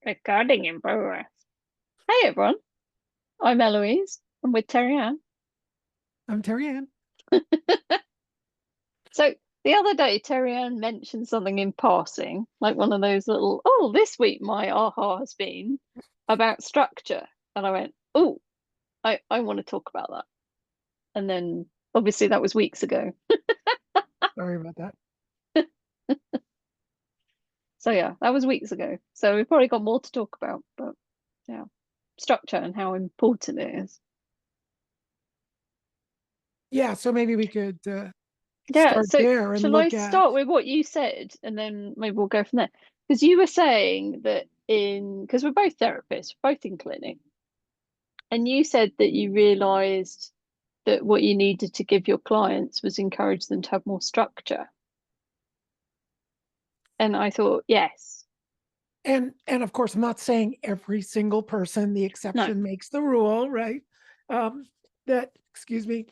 Recording in progress. Hey everyone, I'm Eloise. I'm with Terryann. I'm Terryann. So the other day, Terryann mentioned something in passing, like one of those little, oh, this week my aha has been about structure. And I went, oh, I want to talk about that. And then obviously that was weeks ago. Sorry about that. So yeah, that was weeks ago. So we've probably got more to talk about, but yeah, structure and how important it is. Yeah, so maybe we could Yeah, start so there and shall I look at. start with what you said and then maybe we'll go from there? Because you were saying that because we're both therapists, both in clinic, and you said that you realized that what you needed to give your clients was encourage them to have more structure. And I thought, yes, And of course, I'm not saying every single person, the no, exception makes the rule, right? Um, that, excuse me,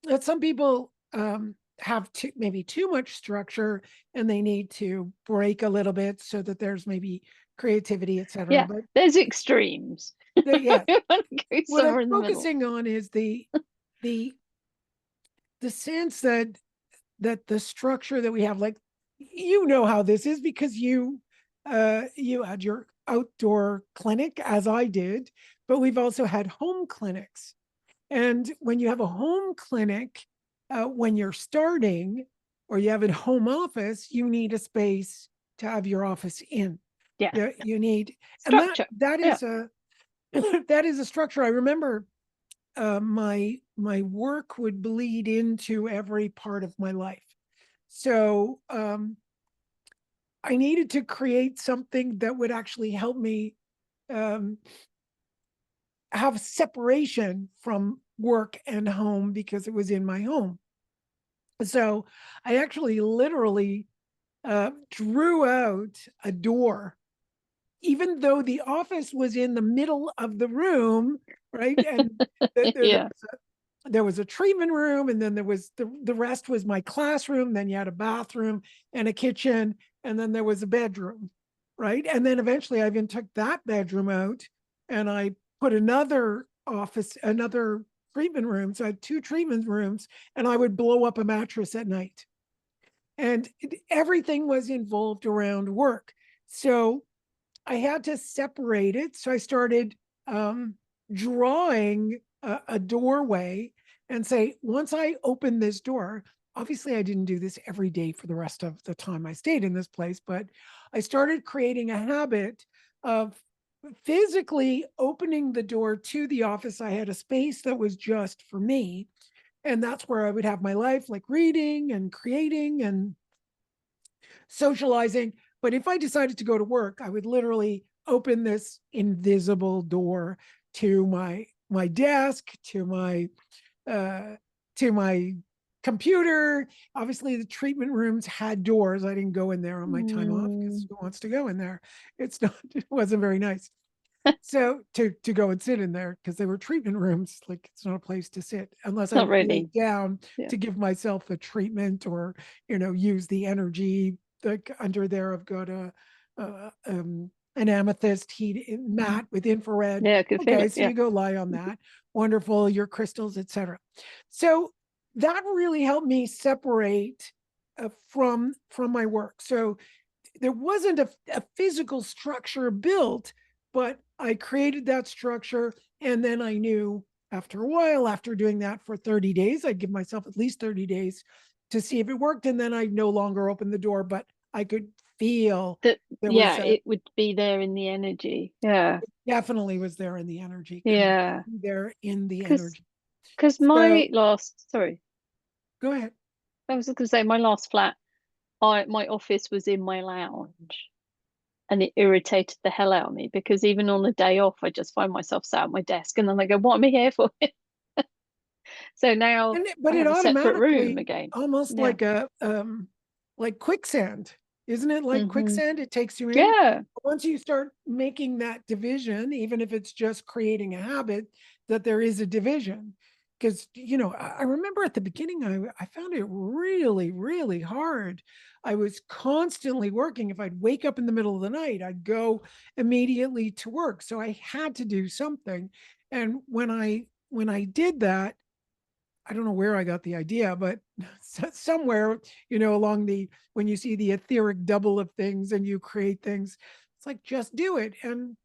that some people have maybe too much structure and they need to break a little bit so that there's maybe creativity, etc. yeah, But there's extremes. yeah, I want to go what I'm somewhere in the middle. focusing on is the the sense that the structure that we have, like, you know how this is because you had your outdoor clinic as I did, but we've also had home clinics. And when you have a home clinic, when you're starting, or you have a home office, you need a space to have your office in. Yeah, You need, and that structure. that Yeah. is a that is a structure. I remember my work would bleed into every part of my life. So I needed to create something that would actually help me um, have separation from work and home because it was in my home. So I actually literally drew out a door, even though the office was in the middle of the room, right? And Yeah. there was a treatment room, and then there was the rest was my classroom. Then you had a bathroom and a kitchen, and then there was a bedroom, right? And then eventually I even took that bedroom out and I put another office, another treatment room. So I had two treatment rooms, and I would blow up a mattress at night. And everything was involved around work. So I had to separate it. So I started drawing a doorway and say, once I open this door, obviously I didn't do this every day for the rest of the time I stayed in this place, but I started creating a habit of physically opening the door to the office. I had a space that was just for me. And that's where I would have my life, like reading and creating and socializing. But if I decided to go to work, I would literally open this invisible door to my desk, uh, to my computer. Obviously, the treatment rooms had doors. I didn't go in there on my time off because Mm. who wants to go in there? It's not. It wasn't very nice. So to go and sit in there because they were treatment rooms, like it's not a place to sit unless I Not laid really. down Yeah. to give myself a treatment or use the energy. Like under there, I've got an amethyst heat mat with infrared. Yeah, I could feel Okay, it. so Yeah. you go lie on that. Wonderful, your crystals, etc. So that really helped me separate from my work. So there wasn't a physical structure built, but I created that structure. And then I knew after a while, after doing that for 30 days, I'd give myself at least 30 days to see if it worked. And then I'd no longer open the door, but I could feel That there yeah, was it would be there in the energy. Yeah. definitely was there in the energy, Yeah. completely there in the Because energy. because So my last sorry, go ahead. I was gonna say my last flat, my office was in my lounge and it irritated the hell out of me because even on a day off I just find myself sat at my desk and then I go, what am I here for? So now But I it have a separate room automatically again. almost Yeah. like quicksand, isn't it? Like Hmm. quicksand, it takes you in. Yeah. Once you start making that division, even if it's just creating a habit, that there is a division, because, I remember at the beginning, I found it really, really hard. I was constantly working. If I'd wake up in the middle of the night, I'd go immediately to work. So I had to do something. And when I did that, I don't know where I got the idea, but somewhere, along when you see the etheric double of things and you create things, it's like, just do it. And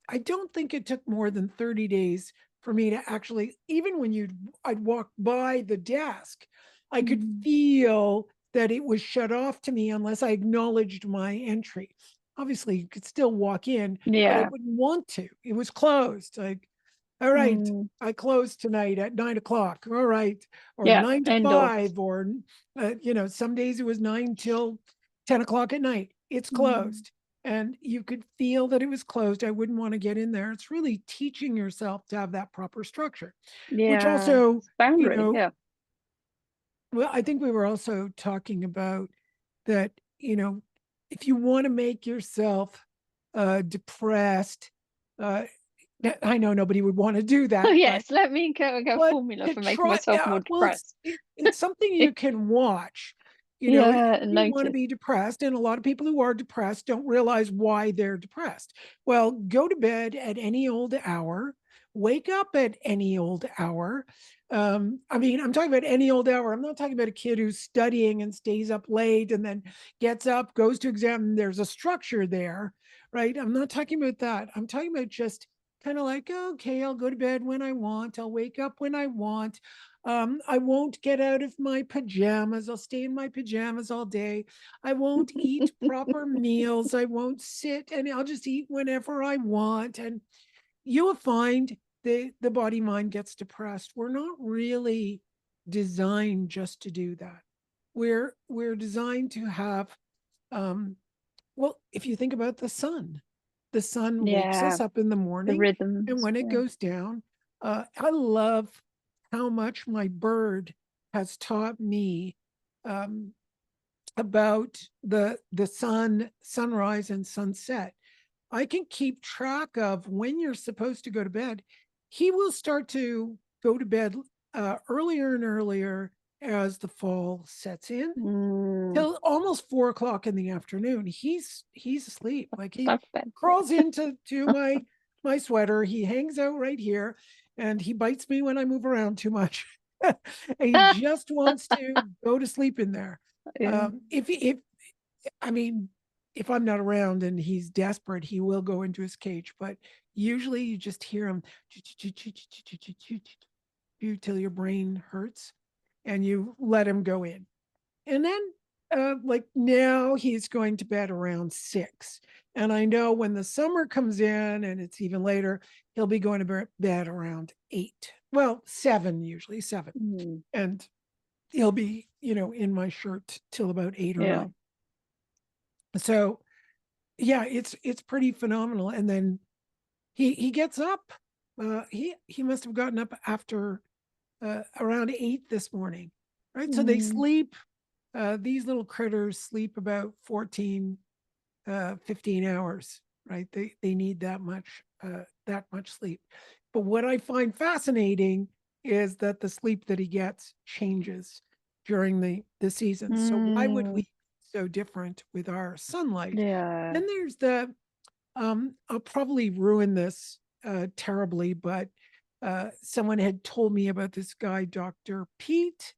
I don't think it took more than 30 days for me to actually, even when I'd walk by the desk, I could Mm. feel that it was shut off to me unless I acknowledged my entry. Obviously, you could still walk in, but I Yeah. wouldn't want to. It was closed. Like, all right, Mm. I closed tonight at 9 o'clock. All right. Or Yeah. nine to End of. five, or, some days it was 9 till 10 o'clock at night. It's Mm. closed. And you could feel that it was closed. I wouldn't want to get in there. It's really teaching yourself to have that proper structure, which Yeah. also, you Boundary. know, Yeah. well, I think we were also talking about that, if you want to make yourself depressed, uh, I know nobody would want to do Oh that, yes. Let me go but formula to for making try, myself more well, depressed. it's something you can watch. If Yeah. And you want to notice. be depressed, and a lot of people who are depressed don't realize why they're depressed. Well, go to bed at any old hour, wake up at any old hour. I mean, I'm talking about any old hour. I'm not talking about a kid who's studying and stays up late and then gets up, goes to exam, and there's a structure there, right? I'm not talking about that. I'm talking about just kind of like, okay, I'll go to bed when I want, I'll wake up when I want. I won't get out of my pajamas. I'll stay in my pajamas all day. I won't eat proper meals. I won't sit, and I'll just eat whenever I want. And you will find the body mind gets depressed. We're not really designed just to do that. We're designed to have, well, if you think about the sun wakes Yeah. us up in the The morning, and rhythms. when it Yeah. goes down, I love how much my bird has taught me, um, about the sunrise and sunset. I can keep track of when you're supposed to go to bed. He will start to go to bed earlier and earlier as the fall sets in, Mm. till almost 4 o'clock in the afternoon. He's asleep. Like, he Love bed. crawls into my sweater. He hangs out right here, and he bites me when I move around too much. And he just wants to go to sleep in there. Yeah. If I mean, if I'm not around and he's desperate, he will go into his cage. But usually, you just hear him till your brain hurts, and you let him go in. And then, like, now he's going to bed around 6. And I know when the summer comes in and it's even later, he'll be going to bed around 8. Well, 7, usually 7. Mm. And he'll be, in my shirt till about 8 or Yeah. 9. So yeah, it's pretty phenomenal. And then he gets up. He must have gotten up after around 8 this morning. Right. So they Mm. sleep. These little critters sleep about 14, 15 hours, right? They need that much sleep. But what I find fascinating is that the sleep that he gets changes during the season. So why would we Mm. be so different with our sunlight? Yeah. Then there's I'll probably ruin this terribly, but someone had told me about this guy, Dr. Pete,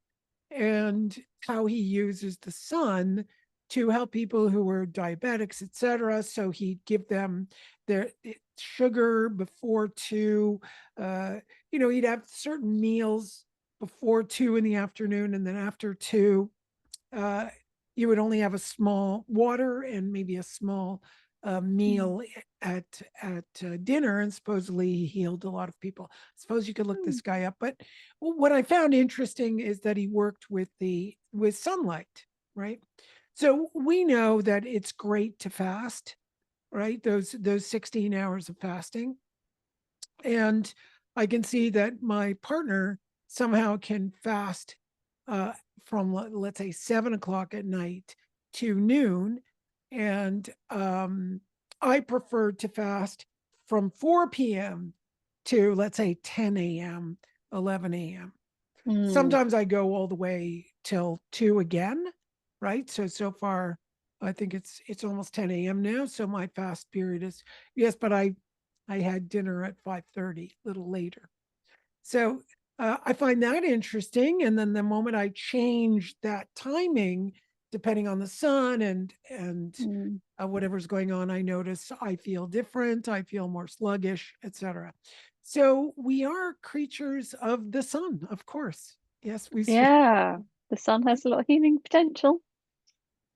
and how he uses the sun to help people who were diabetics, etc. So he'd give them their sugar before 2. He'd have certain meals before 2 in the afternoon, and then after 2, uh, you would only have a small water and maybe a small meal at dinner, and supposedly he healed a lot of people. I suppose you could look Mm. this guy up, but what I found interesting is that he worked with sunlight, right? So we know that it's great to fast, right? Those 16 hours of fasting. And I can see that my partner somehow can fast uh, from, let's say, 7 o'clock at night to noon. And I prefer to fast from 4 p.m. to, let's say, 10 a.m., 11 a.m. Mm. Sometimes I go all the way till 2 again, right? So far, I think it's almost 10 a.m. now. So my fast period is, yes, but I had dinner at 5:30, a little later. So I find that interesting. And then the moment I change that timing, depending on the sun and Mm. whatever's going on, I notice I feel different. I feel more sluggish, etc. So we are creatures of the sun, of course. Yes, Yeah, the sun has a lot of healing potential.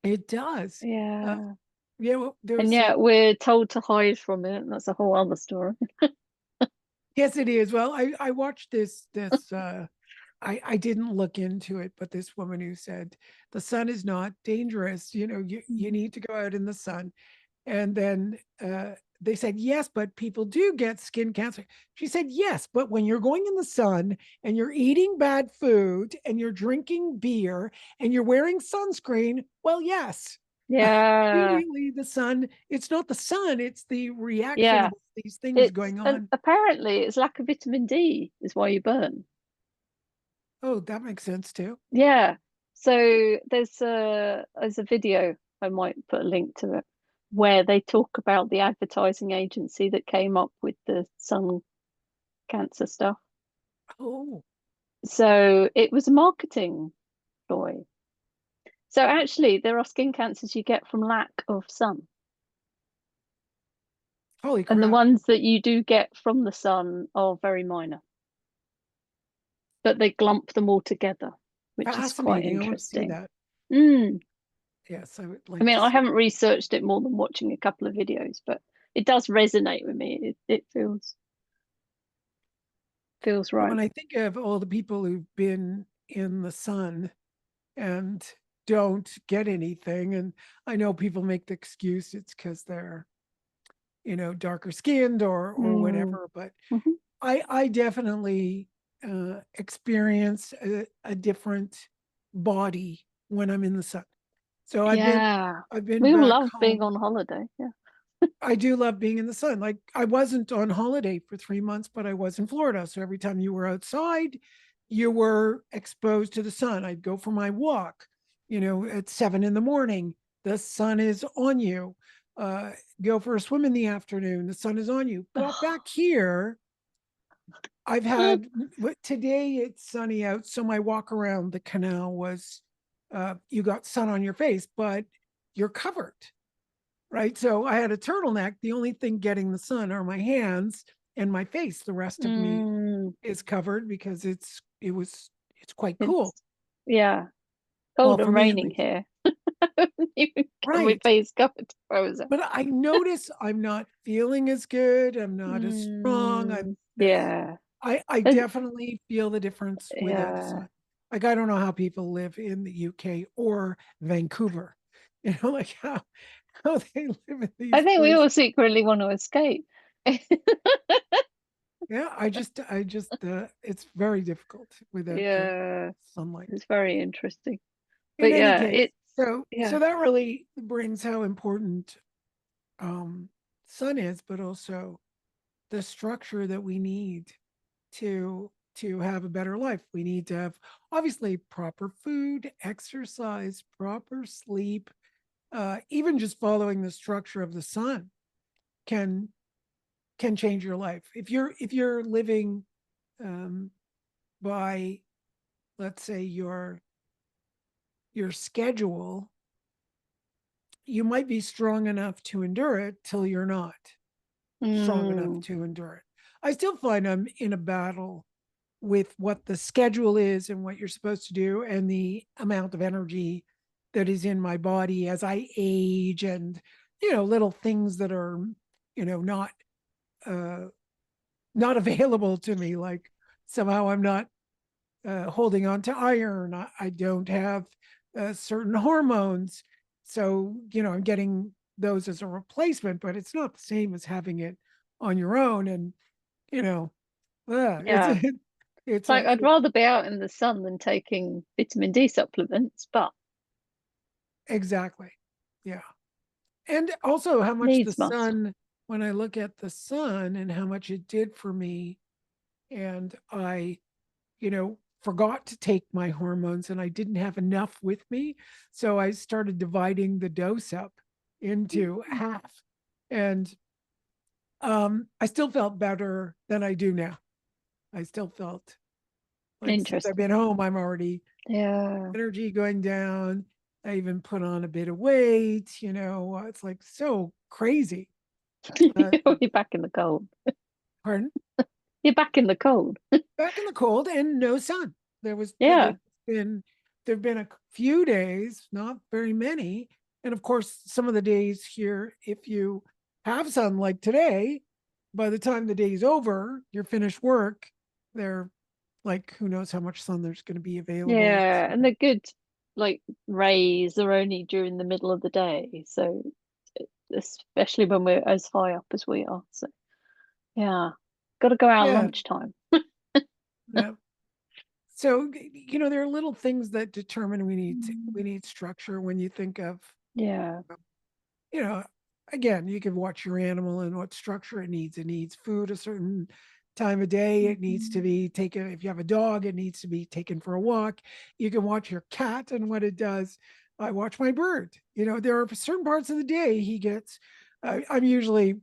it does. Uh, Yeah. yeah, well, And there's yet we're told to hide from it. And that's a whole other story. yes, it is. Well, I watched this. I didn't look into it, but this woman who said the sun is not dangerous. You Mm. need to go out in the sun. And then they said, yes, but people do get skin cancer. She said, yes, but when you're going in the sun and you're eating bad food and you're drinking beer and you're wearing sunscreen, well, yes, Yeah. immediately the sun, it's not the sun, it's the reaction Yeah. of these things It's going and on. apparently it's lack of vitamin D is why you burn. Oh, that makes sense too. Yeah. So there's a video, I might put a link to it, where they talk about the advertising agency that came up with the sun cancer stuff. Oh, So it was a marketing ploy. So actually there are skin cancers you get from lack of sun. holy And the crap. ones that you do get from the sun are very minor, but they glump them all together, which is quite Fascinating. I want to see interesting. that. Mm. Yes, I would I like mean, to I see. haven't researched it more than watching a couple of videos, but it does resonate with me. It feels When right. I think of all the people who've been in the sun and don't get anything, and I know people make the excuse it's because they're, darker skinned or Mm. whatever, but Hmm. I definitely experience a different body when I'm in the sun. So Yeah. I've been We all back love being home. on holiday. Yeah. I do love being in the sun. Like I wasn't on holiday for 3 months, but I was in Florida. So every time you were outside, you were exposed to the sun. I'd go for my walk, at 7 in the morning. The sun is on you. Uh, Go for a swim in the afternoon. The sun is on you. But back here, I've had today it's sunny out. So my walk around the canal was you got sun on your face, but you're covered, right? So I had a turtleneck. The only thing getting the sun are my hands and my face. The rest of me Mm. is covered because it's quite cool. It's yeah, Well, cold for and me at raining least. here. Even get my Right. face covered frozen. But I notice I'm not feeling as good. I'm not as strong. Mm. Yeah. I And definitely feel the difference without the yeah. sun. Like I don't know how people live in the UK or Vancouver. Like how they live in I these think we places. all secretly want to escape. Yeah, I just it's very difficult without the Yeah, sunlight. it's very interesting. In But any yeah, case, it's so yeah. that really brings how important um sun is, but also the structure that we need to have a better life. We need to have obviously proper food, exercise, proper sleep, even just following the structure of the sun can can change your life. If you're living um by, let's say, your schedule, you might be strong enough to endure it till you're not strong enough Mm. to endure it. I still find I'm in a battle with what the schedule is and what you're supposed to do and the amount of energy that is in my body as I age, and little things that are not uh not available to me, like somehow I'm not holding on to iron. I don't have certain hormones. So, I'm getting those as a replacement, but it's not the same as having it on your own. And, you know, it's, Yeah. it's Like a, I'd rather be out in the sun than taking vitamin D supplements, but exactly. Yeah. And also how much the needs must. sun, when I look at the sun and how much it did for me, and I, forgot to take my hormones and I didn't have enough with me. So I started dividing the dose up into half. And I still felt better than I do now. I still felt like since I've Interesting. been home, I'm already Yeah. energy going down. I even put on a bit of weight, it's like so crazy. Uh, You're back in the cold. pardon? You're back in the cold. Back in the cold and no sun. There was Yeah. been there've been a few days, not very many, and of course some of the days here, if you have sun like today, by the time the day's over, you're finished work, they're like who knows how much sun there's going to be available. Yeah. And the good like rays are only during the middle of the day. So especially when we're as high up as we are. So yeah. Gotta go out Yeah, lunchtime. yeah. So there are little things that determine we Mm. need structure when you think of Yeah. you know, again, you can watch your animal and what structure it needs. It needs food a certain time of day. It needs to Mhm. be taken. If you have a dog, it needs to be taken for a walk. You can watch your cat and what it does. I watch my bird. There are certain parts of the day he gets, I'm usually,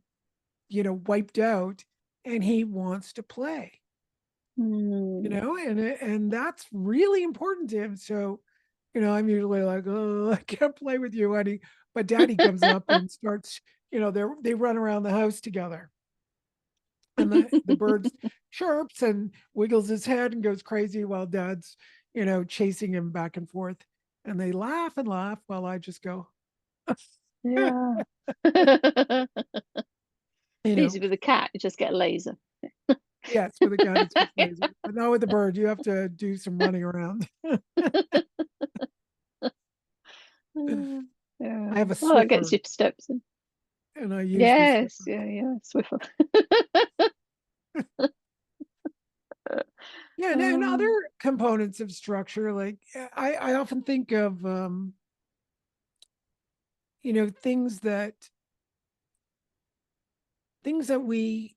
wiped out and he wants to play, Mm. and that's really important to him. So, I'm usually like, oh, I can't play with you, honey. But daddy comes up and starts, they run around the house together. And the bird chirps and wiggles his head and goes crazy while dad's, chasing him back and forth. And they laugh and laugh while I just go, Yeah. you know, Easy with a cat, you just get a laser. yes, with a cat, it's much lazier. But not with the bird. You have to do some running around. Yeah. I have a Well, that gets Swiffer your steps in. and I use the Yes, Swiffer. yeah, yeah, Swiffer. Yeah, and other Um, components of structure, like I often think of things that we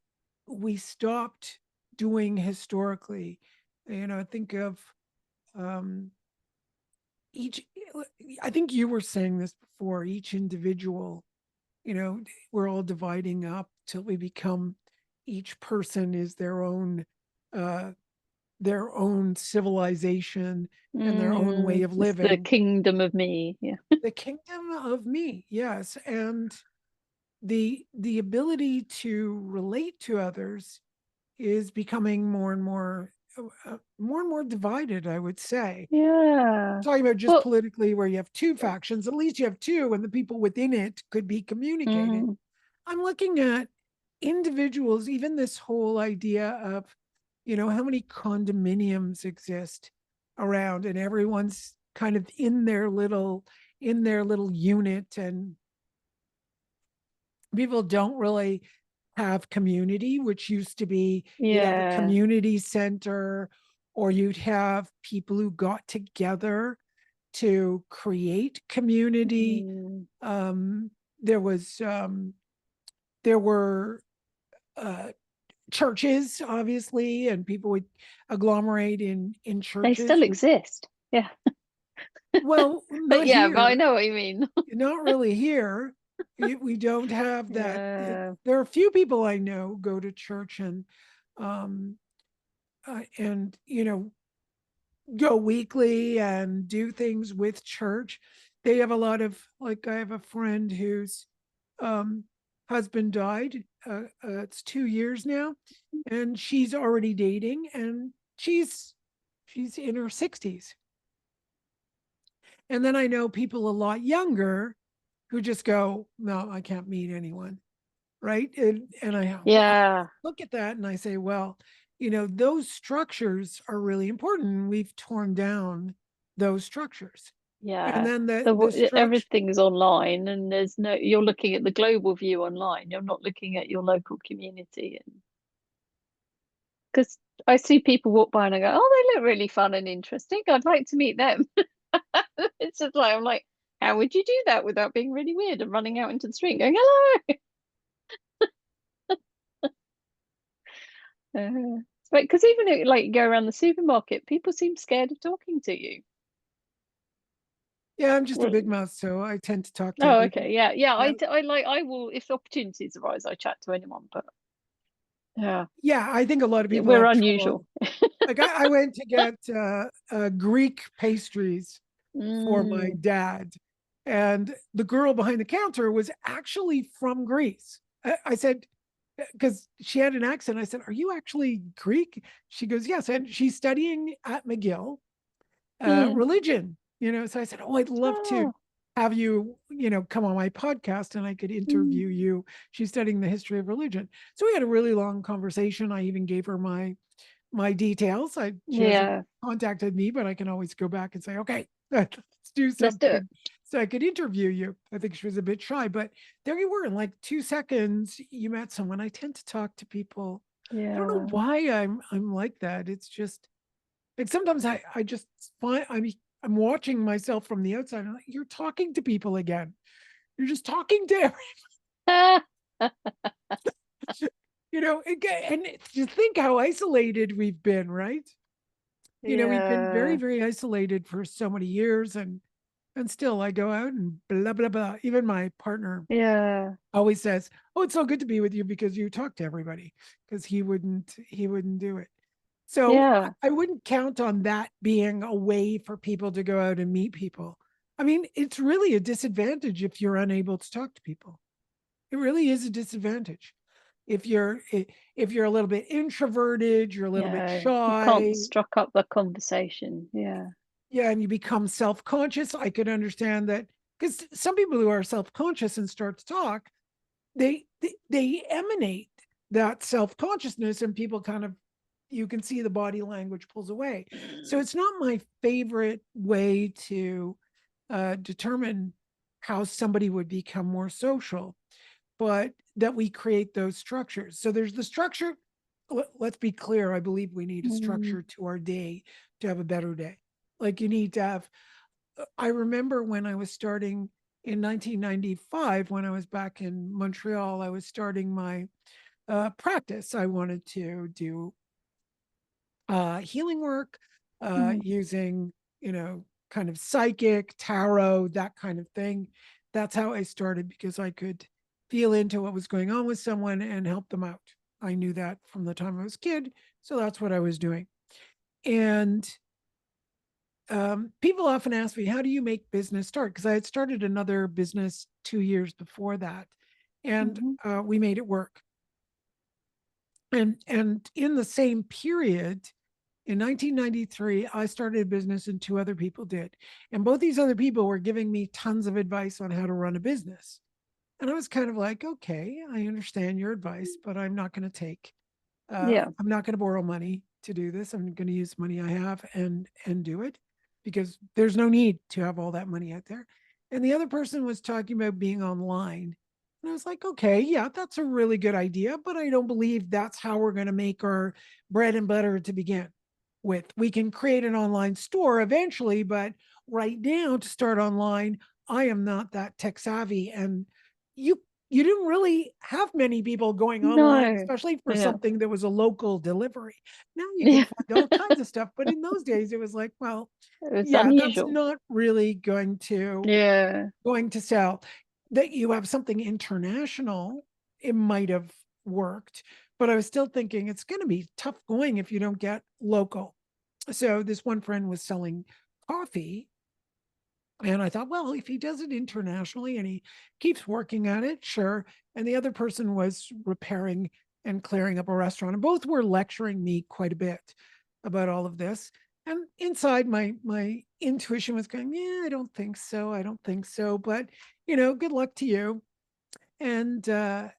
stopped doing historically. Think of um each I think you were saying this before, each individual, you know, we're all dividing up till we become each person is uh their own civilization and their own way of it's the living. kingdom of me. Yeah. The kingdom of me, yes, and the ability to relate to others is becoming more and more divided, I would say. Yeah. Talking about just Well, politically where you have two factions, at least you have two and the people within it could be communicating. mm, I'm looking at individuals, even this whole idea of, how many condominiums exist around and everyone's kind of in their little unit, and people don't really have community, which used to be you'd have a yeah. community center or you'd have people who got together to create community. Mm, Um, there was there were uh, churches, obviously, and people would agglomerate in they churches. still exist. Yeah. Well, But not yeah, but I here, know what you mean. not really here. We don't have that. Yeah. There are a few people I know who go to church um, and go weekly and do things with church. They have a lot of, like, I have a friend whose um, husband died. It's 2 years now, and she's already dating, and she's in her 60s. And then I know people a lot younger who just go, no, I can't meet anyone, right? And I Yeah. look at that and I say, well, those structures are really important. We've torn down those structures. And Yeah. then the structure, Everything's online and you're looking at the global view online. You're not looking at your local community. And because I see people walk by and I go, oh, they look really fun and interesting. I'd like to meet them. It's just like, I'm like, how would you do that without being really weird and running out into the street and going, hello? Right, because even if, like, you go around the supermarket, people seem scared of talking to you. Yeah, I'm just a Well, big mouth, so I tend to talk to oh, everybody. okay, yeah, yeah. Yeah. I like, I will, if opportunities arise, I chat to anyone. But yeah, Yeah, I think a lot of people we're have trouble. unusual. Like I went to get Greek pastries for my Mm, dad, and the girl behind the counter was actually from Greece. I said, because she had an accent. I said, "Are you actually Greek?" She goes, "Yes," and she's studying at McGill, mm. religion. So I said, "Oh, I'd love to Oh, have you, come on my podcast, and I could mm. interview you." She's studying the history of religion, so we had a really long conversation. I even gave her my details. She hasn't Yeah, contacted me, but I can always go back and say, okay, let's do let's do it. something so I could interview you. I think she was a bit shy, but there you were in like 2 seconds. You met someone. I tend to talk to people. I don't know Yeah. why I'm like that. It's just like sometimes I just find I'm watching myself from the outside. I'm like, you're talking to people again. You're just talking to and just think how isolated we've been, right? We've been very, Yeah, very isolated for so many years, and still I go out and blah blah blah. Even my partner yeah, always says, "Oh, it's so good to be with you because you talk to everybody," because he wouldn't do it. So yeah. I wouldn't count on that being a way for people to go out and meet people. I mean, it's really a disadvantage if you're unable to talk to people. It really is a disadvantage. If you're a little bit introverted, you're a little bit Yeah, you can't shy, struck up the conversation. Yeah. yeah, and you become self-conscious. I could understand that because some people who are self-conscious and start to talk, they emanate that self-consciousness, and people kind of, you can see the body language pulls away. So it's not my favorite way to determine how somebody would become more social, but that we create those structures. So there's the structure. Let's be clear. I believe we need a Mm, structure to our day to have a better day. Like you need to have, I remember when I was starting in 1995, when I was back in Montreal, I was starting my practice. I wanted to do healing work mm, using, kind of psychic, tarot, that kind of thing. That's how I started because I could feel into what was going on with someone and help them out. I knew that from the time I was a kid. So that's what I was doing. And people often ask me, how do you make business start? Because I had started another business 2 years before that, and mhm. we made it work. And in the same period, in 1993, I started a business and two other people did. And both these other people were giving me tons of advice on how to run a business. And I was kind of like, okay, I understand your advice, but Yeah. I'm not going to borrow money to do this. I'm going to use money I have and do it because there's no need to have all that money out there. And the other person was talking about being online. And I was like, okay, yeah, that's a really good idea, but I don't believe that's how we're going to make our bread and butter to begin with. We can create an online store eventually, but right now to start online, I am not that tech savvy. And you you didn't really have many people going online, No. especially for Yeah. something that was a local delivery. Now you can Yeah. find all kinds of stuff, but in those days it was like, well, It was yeah, that's unusual. not really going to sell. That you have something international, it might have worked, but I was still thinking it's going to be tough going if you don't get local. So this one friend was selling coffee, and I thought, well, if he does it internationally and he keeps working at it, sure. And the other person was repairing and clearing up a restaurant. And both were lecturing me quite a bit about all of this. And inside my intuition was going, yeah, I don't think so. I don't think so. But good luck to you. And a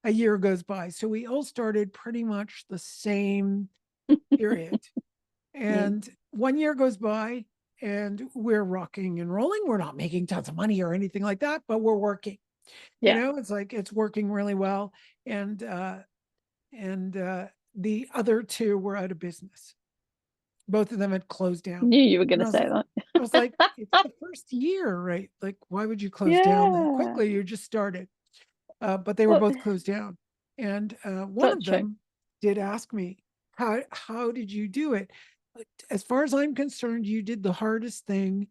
year goes by. So we all started pretty much the same period. Mm. And 1 year goes by and we're rocking and rolling. We're not making tons of money or anything like that, but we're working. Yeah. It's like it's working really well. And the other two were out of business. Both of them had closed down. Knew you were going And to say I was like, that. it's the first year, right? Like, why would you close down that Yeah. quickly? You just started. But they were Well, both closed down. And one of such a shame. them did ask me, how did you do it? But as far as I'm concerned, you did the hardest thing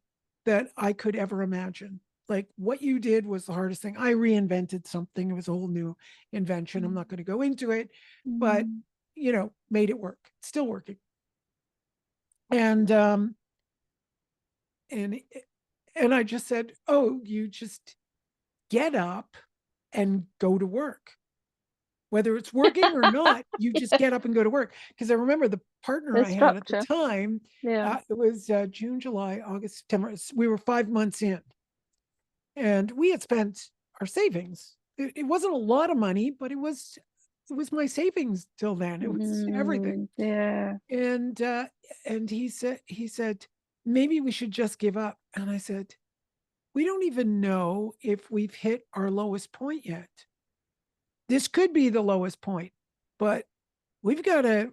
that I could ever imagine. Like what you did was the hardest thing. I reinvented something. It was a whole new invention. I'm not going to go into it, but Mm. made it work. It's still working. And and and I just said, "Oh, you just get up and go to work. Whether it's working or not, you just get up and go to work." Because I remember the partner The I had at the structure. time, Yeah. it was June, July, August, September. We were 5 months in, and we had spent our savings. It wasn't a lot of money, but it was my savings till then. It was everything. Yeah. And he said maybe we should just give up. And I said, we don't even know if we've hit our lowest point yet. This could be the lowest point, but we've got to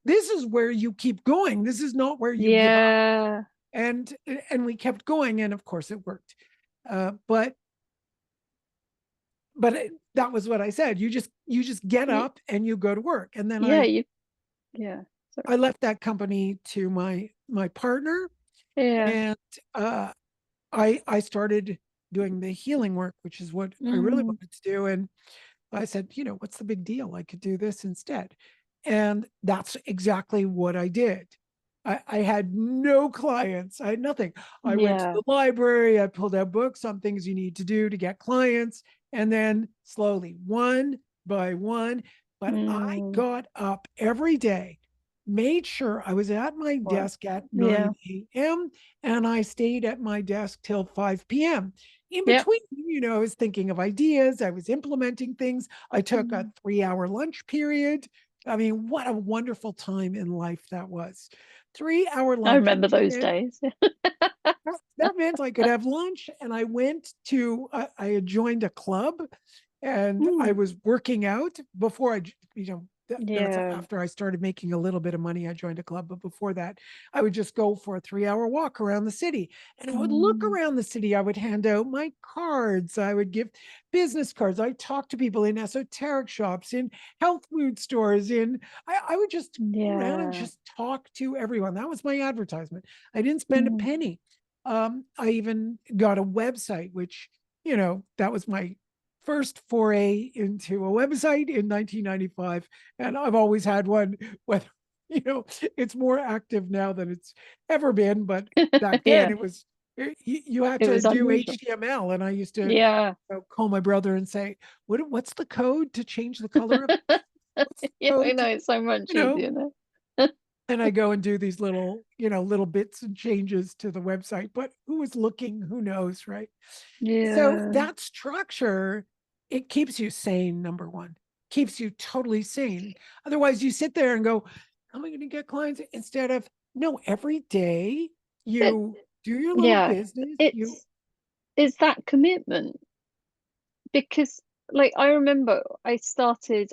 this is where you keep going. This is not where you give up. Yeah. And we kept going, and of course it worked. But that was what I said. You just get Y- up and you go to work. And then Yeah. I Yeah. Sorry. I left that company to my partner, Yeah. and I started doing the healing work, which is what I really Mm. wanted to do. And I said, what's the big deal? I could do this instead. And that's exactly what I did. I had no clients. I had nothing. I went to Yeah. the library. I pulled out books on things you need to do to get clients. And then slowly, one by one, but I Mm. got up every day, made sure I was at my Wow. desk at Yeah. 9 a.m. and I stayed at my desk till 5 p.m. In Yeah. between, I was thinking of ideas, I was implementing things. I took a Mm. 3 hour lunch period. I mean, what a wonderful time in life that was. 3 hour I lunch. remember those And days. that meant I could have lunch. And I had joined a club, and I Mm. was working out before that's Yeah. after I started making a little bit of money. I joined a club, but before that, I would just go for a 3 hour walk around the city, and I would look Mm. around the city. I would hand out my cards. I would give business cards. I talked to people in esoteric shops, in health food stores. I would just go around and Yeah. just talk to everyone. That was my advertisement. I didn't spend a Mm. penny. I even got a website, which, that was my first foray into a website in 1995. And I've always had one, whether, it's more active now than it's ever been. But back then Yeah. it was, you had It to was do unusual. HTML. And I used to Yeah. call my brother and say, what's the code to change the color of this? What's the Yeah, I code know to, it's so much you know, easier now. and I go and do these little bits and changes to the website, but who is looking? Who knows, right? So Yeah. that structure, it keeps you sane, number one, keeps you totally sane. Otherwise, you sit there and go, how am I going to get clients? Instead of, no, every day But you do your little yeah, business. it's that commitment because like I remember I started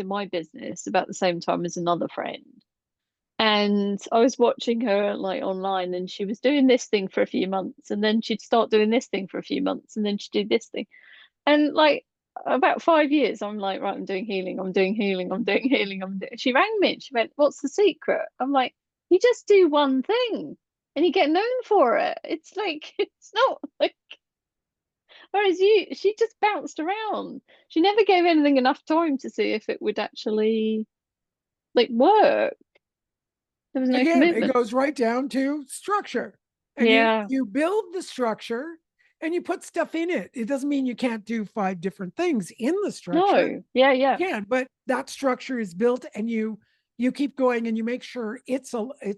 my business about the same time as another friend. And I was watching her like online and she was doing this thing for a few months and then she'd start doing this thing for a few months and then she'd do this thing. And like about 5 years, I'm like, right, I'm doing healing, I'm doing healing, I'm doing healing, She rang me and she went, "What's the secret?" I'm like, "You just do one thing and you get known for it." It's like it's not like whereas she just bounced around. She never gave anything enough time to see if it would actually like work. There was no Again, it commitment. goes right down to structure. And you Yeah. you build the structure and you put stuff in it. It doesn't mean you can't do 5 different things in the structure. No. Yeah, You yeah. can, but that structure is built, and you keep going, and you make sure it's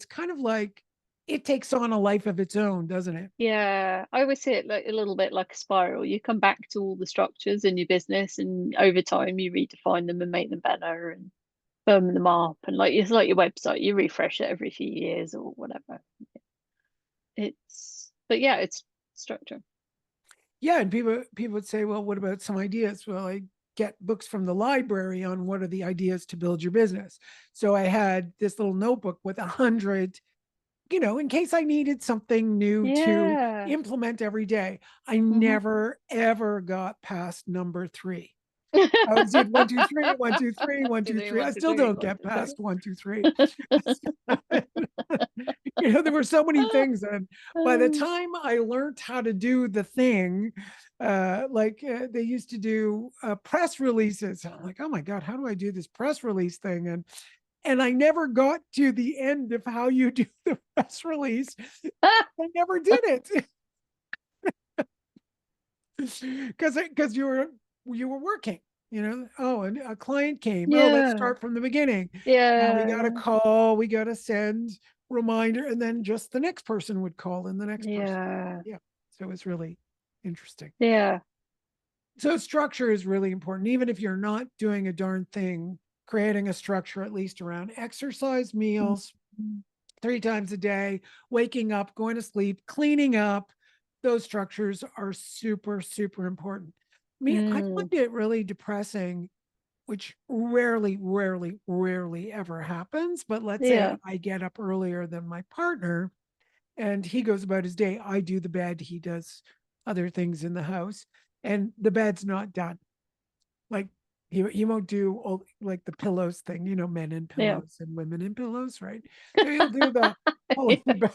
kind of like it takes on a life of its own, doesn't it? Yeah, I always see it like a little bit like a spiral. You come back to all the structures in your business, and over time, you redefine them and make them better and firm them up. And like it's like your website, you refresh it every few years or whatever. But yeah, it's structure. Yeah, and people would say, well, what about some ideas? Well, I get books from the library on what are the ideas to build your business. So I had this little notebook with 100, in case I needed something new to Yeah. implement every day. I Hmm. never ever got past number 3. I always did 1, 2, 3, 1, 2, 3, 1, 2, 3. One, I two, still three, don't one, get two, three. past 1, 2, 3. There were so many things, and by the time I learned how to do the thing, they used to do press releases. I'm like, oh my God, how do I do this press release thing? And I never got to the end of how you do the press release. I never did it. Because you were working, oh, and a client came, oh, let's Yeah, start from the beginning. Now we got to yeah, call, we got to send reminder, and then just the next person would call and the next person. yeah, Yeah, so it's really interesting. yeah. So structure is really important, even if you're not doing a darn thing. Creating a structure, at least around exercise, meals, Mm. 3 times a day, waking up, going to sleep, cleaning up. Those structures are super, super important. I mean, I find Mm, it really depressing, which rarely, rarely, rarely ever happens. But let's say yeah. I get up earlier than my partner and he goes about his day. I do the bed, he does other things in the house, and the bed's not done. Like he won't do all like the pillows thing, men in Yeah. pillows and women in pillows, right? So he'll do the pulling back,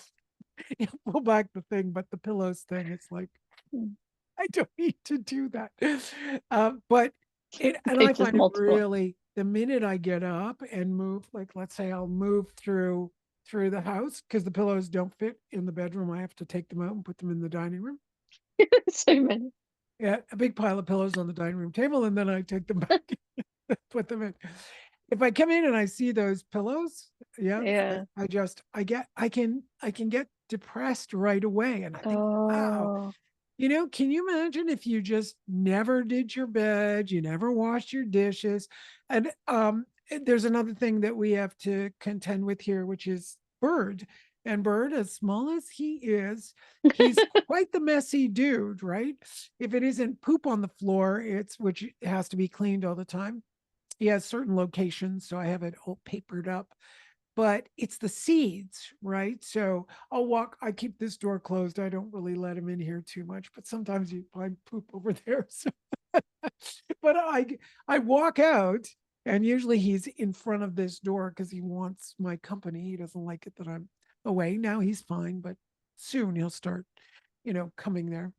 he'll pull back the thing, but the pillows thing, it's like I don't need to do that. But and They I just find it multiply. really the minute I get up and move, like let's say I'll move through the house because the pillows don't fit in the bedroom. I have to take them out and put them in the dining room. So many. Yeah, a big pile of pillows on the dining room table, and then I take them back, put them in. If I come in and I see those pillows, yeah, Yeah. I can get depressed right away, and I think, wow, Oh, can you imagine if you just never did your bed, you never washed your dishes, and there's another thing that we have to contend with here, which is Bird. And Bird, as small as he is, he's quite the messy dude, right? If it isn't poop on the floor, it's which has to be cleaned all the time. He has certain locations, so I have it all papered up. But it's the seeds, right? So I keep this door closed. I don't really let him in here too much, but sometimes you find poop over there. So, but I walk out, and usually he's in front of this door because he wants my company. He doesn't like it that I'm away. Now he's fine, but soon he'll start, coming there.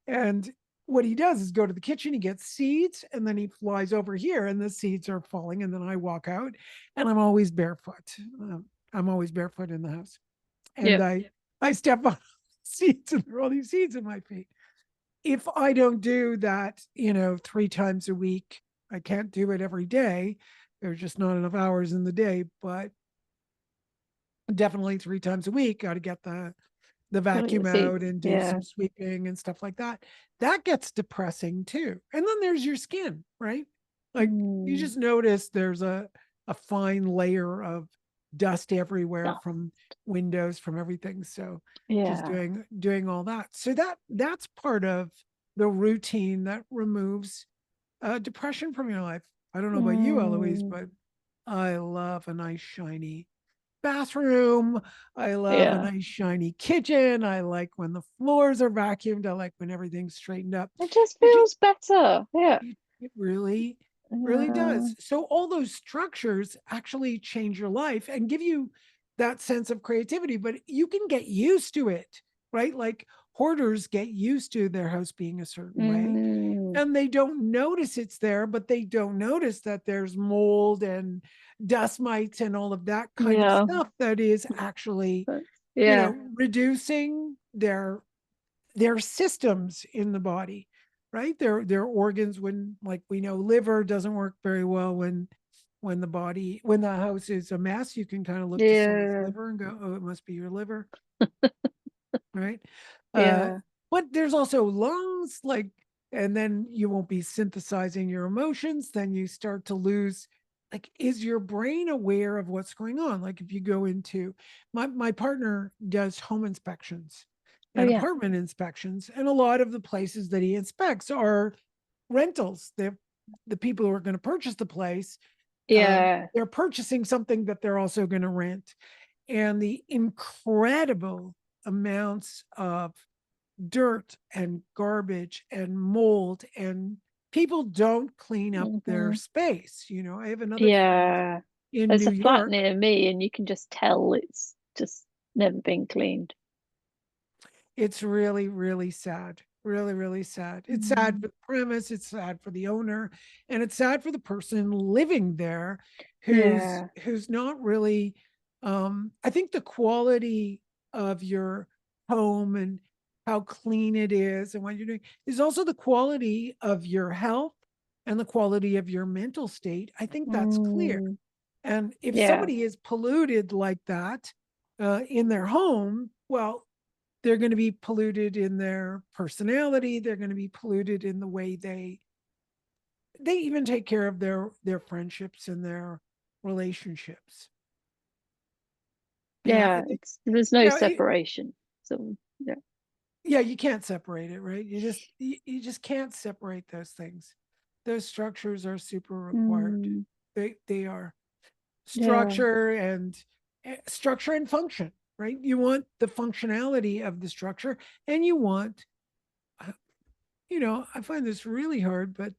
And what he does is go to the kitchen, he gets seeds, and then he flies over here, and the seeds are falling. And then I walk out, and I'm always barefoot. I'm always barefoot in the house, and yeah. I step on seeds, and there are all these seeds in my feet. If I don't do that, 3 times a week, I can't do it every day. There's just not enough hours in the day, but definitely 3 times a week, got to get the Gotta vacuum get out seats. and do Yeah. some sweeping and stuff like that. That gets depressing too. And then there's your skin, right? Like you Mm, just notice there's a fine layer of dust everywhere no. from windows, from everything. So just Yeah. doing all that. So that's part of the routine that removes depression from your life. I don't know about you, Eloise, Mm, but I love a nice shiny bathroom. I love a yeah. nice shiny kitchen. I like when the floors are vacuumed. I like when everything's straightened up. It just It just feels better. Yeah. it really, really Yeah. does. So all those structures actually change your life and give you that sense of creativity, but you can get used to it, right? Like hoarders get used to their house being a certain way Mm, and they don't notice it's there, but they don't notice that there's mold and dust mites and all of that kind of yeah. stuff that is actually, But, yeah. reducing their systems in the body, right? Their organs when like we know liver doesn't work very well when the house is a mess, you can kind of look to someone's Yeah. liver and go, oh, it must be your liver, right? Uh, Yeah. but there's also lungs, like, and then you won't be synthesizing your emotions. Then you start to lose, like, is your brain aware of what's going on? Like, if you go into my partner does home inspections Oh, and yeah. apartment inspections, and a lot of the places that he inspects are rentals. They're the people who are going to purchase the place. Yeah. They're purchasing something that they're also going to rent, and the incredible amounts of dirt and garbage and mold and people don't clean up their Hmm. space. I have another friend Yeah. in There's New a flat York. near me, and you can just tell it's just never been cleaned. It's really, really sad. Really, really sad. It's sad Mm. for the premise, it's sad for the owner, and it's sad for the person living there who's Yeah. who's not really I think the quality of your home and how clean it is and what you're doing is also the quality of your health and the quality of your mental state. I think that's clear. Mm. And if Yeah. somebody is polluted like that in their home, well, they're going to be polluted in their personality. They're going to be polluted in the way they even take care of their friendships and their relationships. And I Yeah. think, It's there's no you know, it, separation. So yeah. yeah, you can't separate it, right? You just can't separate those things. Those structures are super required. Mm. They are Yeah. structure and function, right? You want the functionality of the structure, and you want uh, I find this really hard, but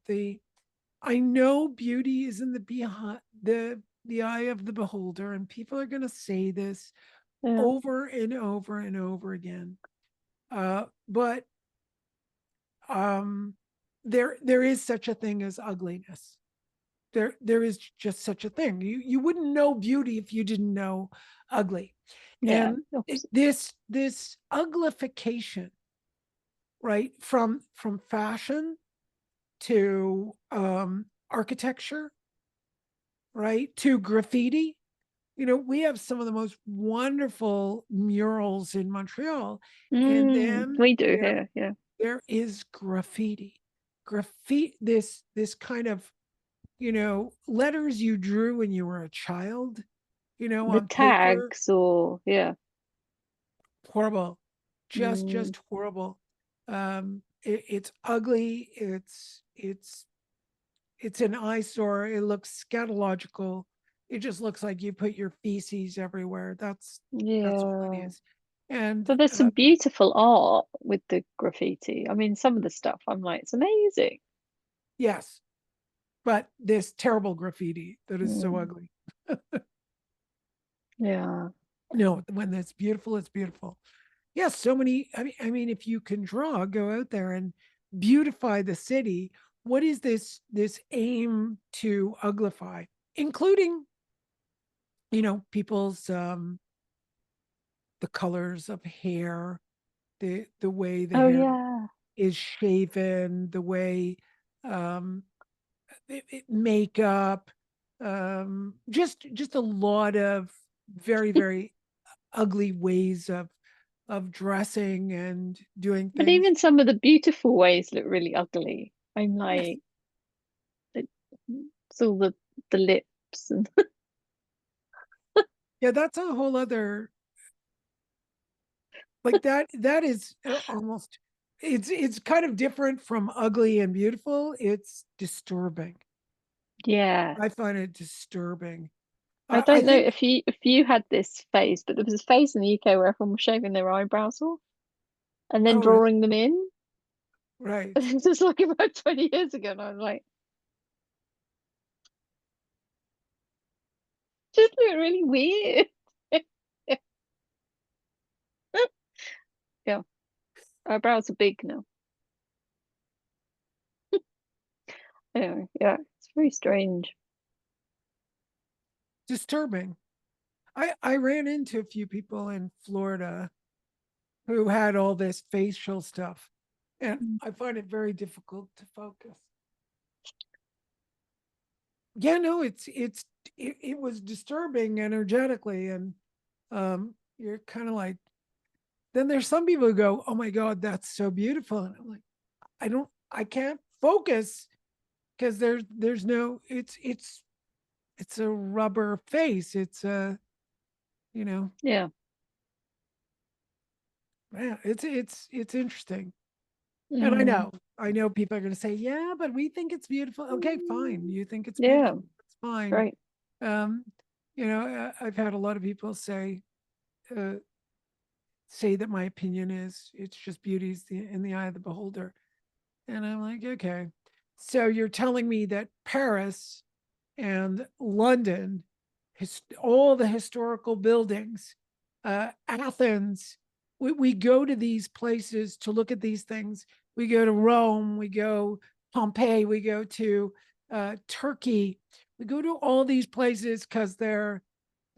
I know beauty is in the behind the eye of the beholder, and people are going to say this Yeah. over and over and over again. But um, there is such a thing as ugliness. There is just such a thing. You wouldn't know beauty if you didn't know ugly, Yeah. and Opposite. this uglification, right, from fashion to architecture, right, to graffiti. We have some of the most wonderful murals in Montreal, and Mm. then We do here. Yeah. there is graffiti. Graffiti, this kind of letters you drew when you were a child, The on paper. tags or yeah. Horrible, just Mm. just horrible. It's ugly. It's an eyesore. It looks scatological. It just looks like you put your feces everywhere. That's all it Yeah. is. And But there's some beautiful art with the graffiti. I mean, some of the stuff I'm like, it's amazing. yes, but this terrible graffiti that is so Mm. ugly. Yeah. No, when it's beautiful, it's beautiful. Yes, so many. I mean, if you can draw, go out there and beautify the city. What is this aim to uglify, including people's the colors of hair, the way the Oh hair yeah. is shaven, the way um makeup, just a lot of very, very ugly ways of dressing and doing But things. even some of the beautiful ways look really ugly. I'm Yes. like, it- it's all the lips and Yeah, that's a whole other, like, that is almost, it's kind of different from ugly and beautiful. It's disturbing. yeah. I find it disturbing. I I don't know think, if you had this phase, but there was a phase in the UK where everyone was shaving their eyebrows off and then oh, really? drawing them in. Right. This was like about 20 years ago, and I was like, just look really weird. Yeah, eyebrows are big now. Anyway, yeah, it's very strange. Disturbing. I ran into a few people in Florida who had all this facial stuff, and Mm. I find it very difficult to focus. Yeah, no, it was disturbing energetically, and you're kind of like, then there's some people who go, oh my god, that's so beautiful, and I'm like, I can't focus because there's no, it's a rubber face. It's a, you know Yeah. yeah, it's interesting. And Mm. I know people are going to say, yeah, but we think it's beautiful. Okay, fine, you think it's Yeah, beautiful, it's fine. great. um I've had a lot of people uh, say that my opinion is it's just beauty's in the eye of the beholder, and I'm like, okay. So you're telling me that Paris and London, all the historical buildings, Athens, we go to these places to look at these things. We go to Rome, we go Pompeii, we go to Turkey. We go to all these places because they're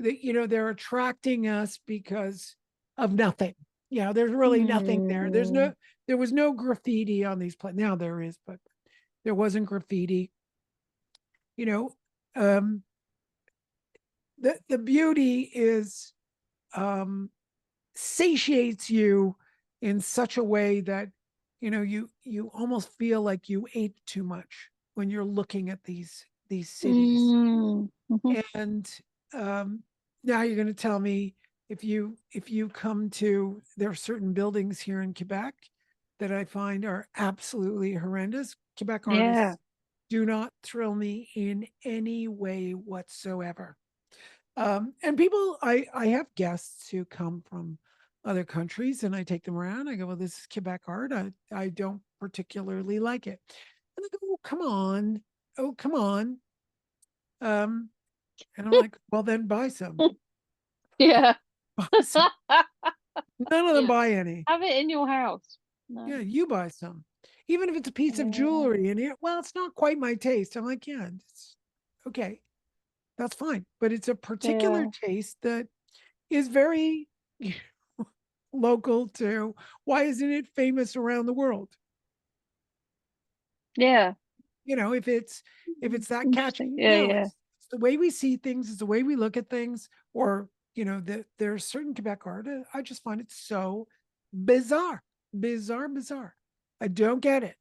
attracting us because of nothing. There's really nothing there. Mm. There was no graffiti on these places. Now there is, but there wasn't graffiti. You know, um, the beauty is satiates you in such a way that you almost feel like you ate too much when you're looking at these cities. Mm. Mhm. And now you're going to tell me, if you come to, there are certain buildings here in Quebec that I find are absolutely horrendous. Quebec Yeah. artists do not thrill me in any way whatsoever. And people, I have guests who come from other countries, and I take them around. I go, well, this is Quebec art. I don't particularly like it. And they go, oh, come on. Oh, come on. Um, and I'm like, well, then buy some. Yeah. Buy some. None of them Yeah. buy any. Have it in your house. No. Yeah, you buy some. Even if it's a piece of Yeah. jewelry and well, it's not quite my taste. I'm like, yeah, it's okay. That's fine. But it's a particular Yeah. taste that is very local to, why isn't it famous around the world? Yeah. If it's that catchy. Interesting. Yeah. No, Yeah. it's the way we see things, it's the way we look at things, or there's certain Quebec art. I just find it so bizarre, bizarre. I don't get it.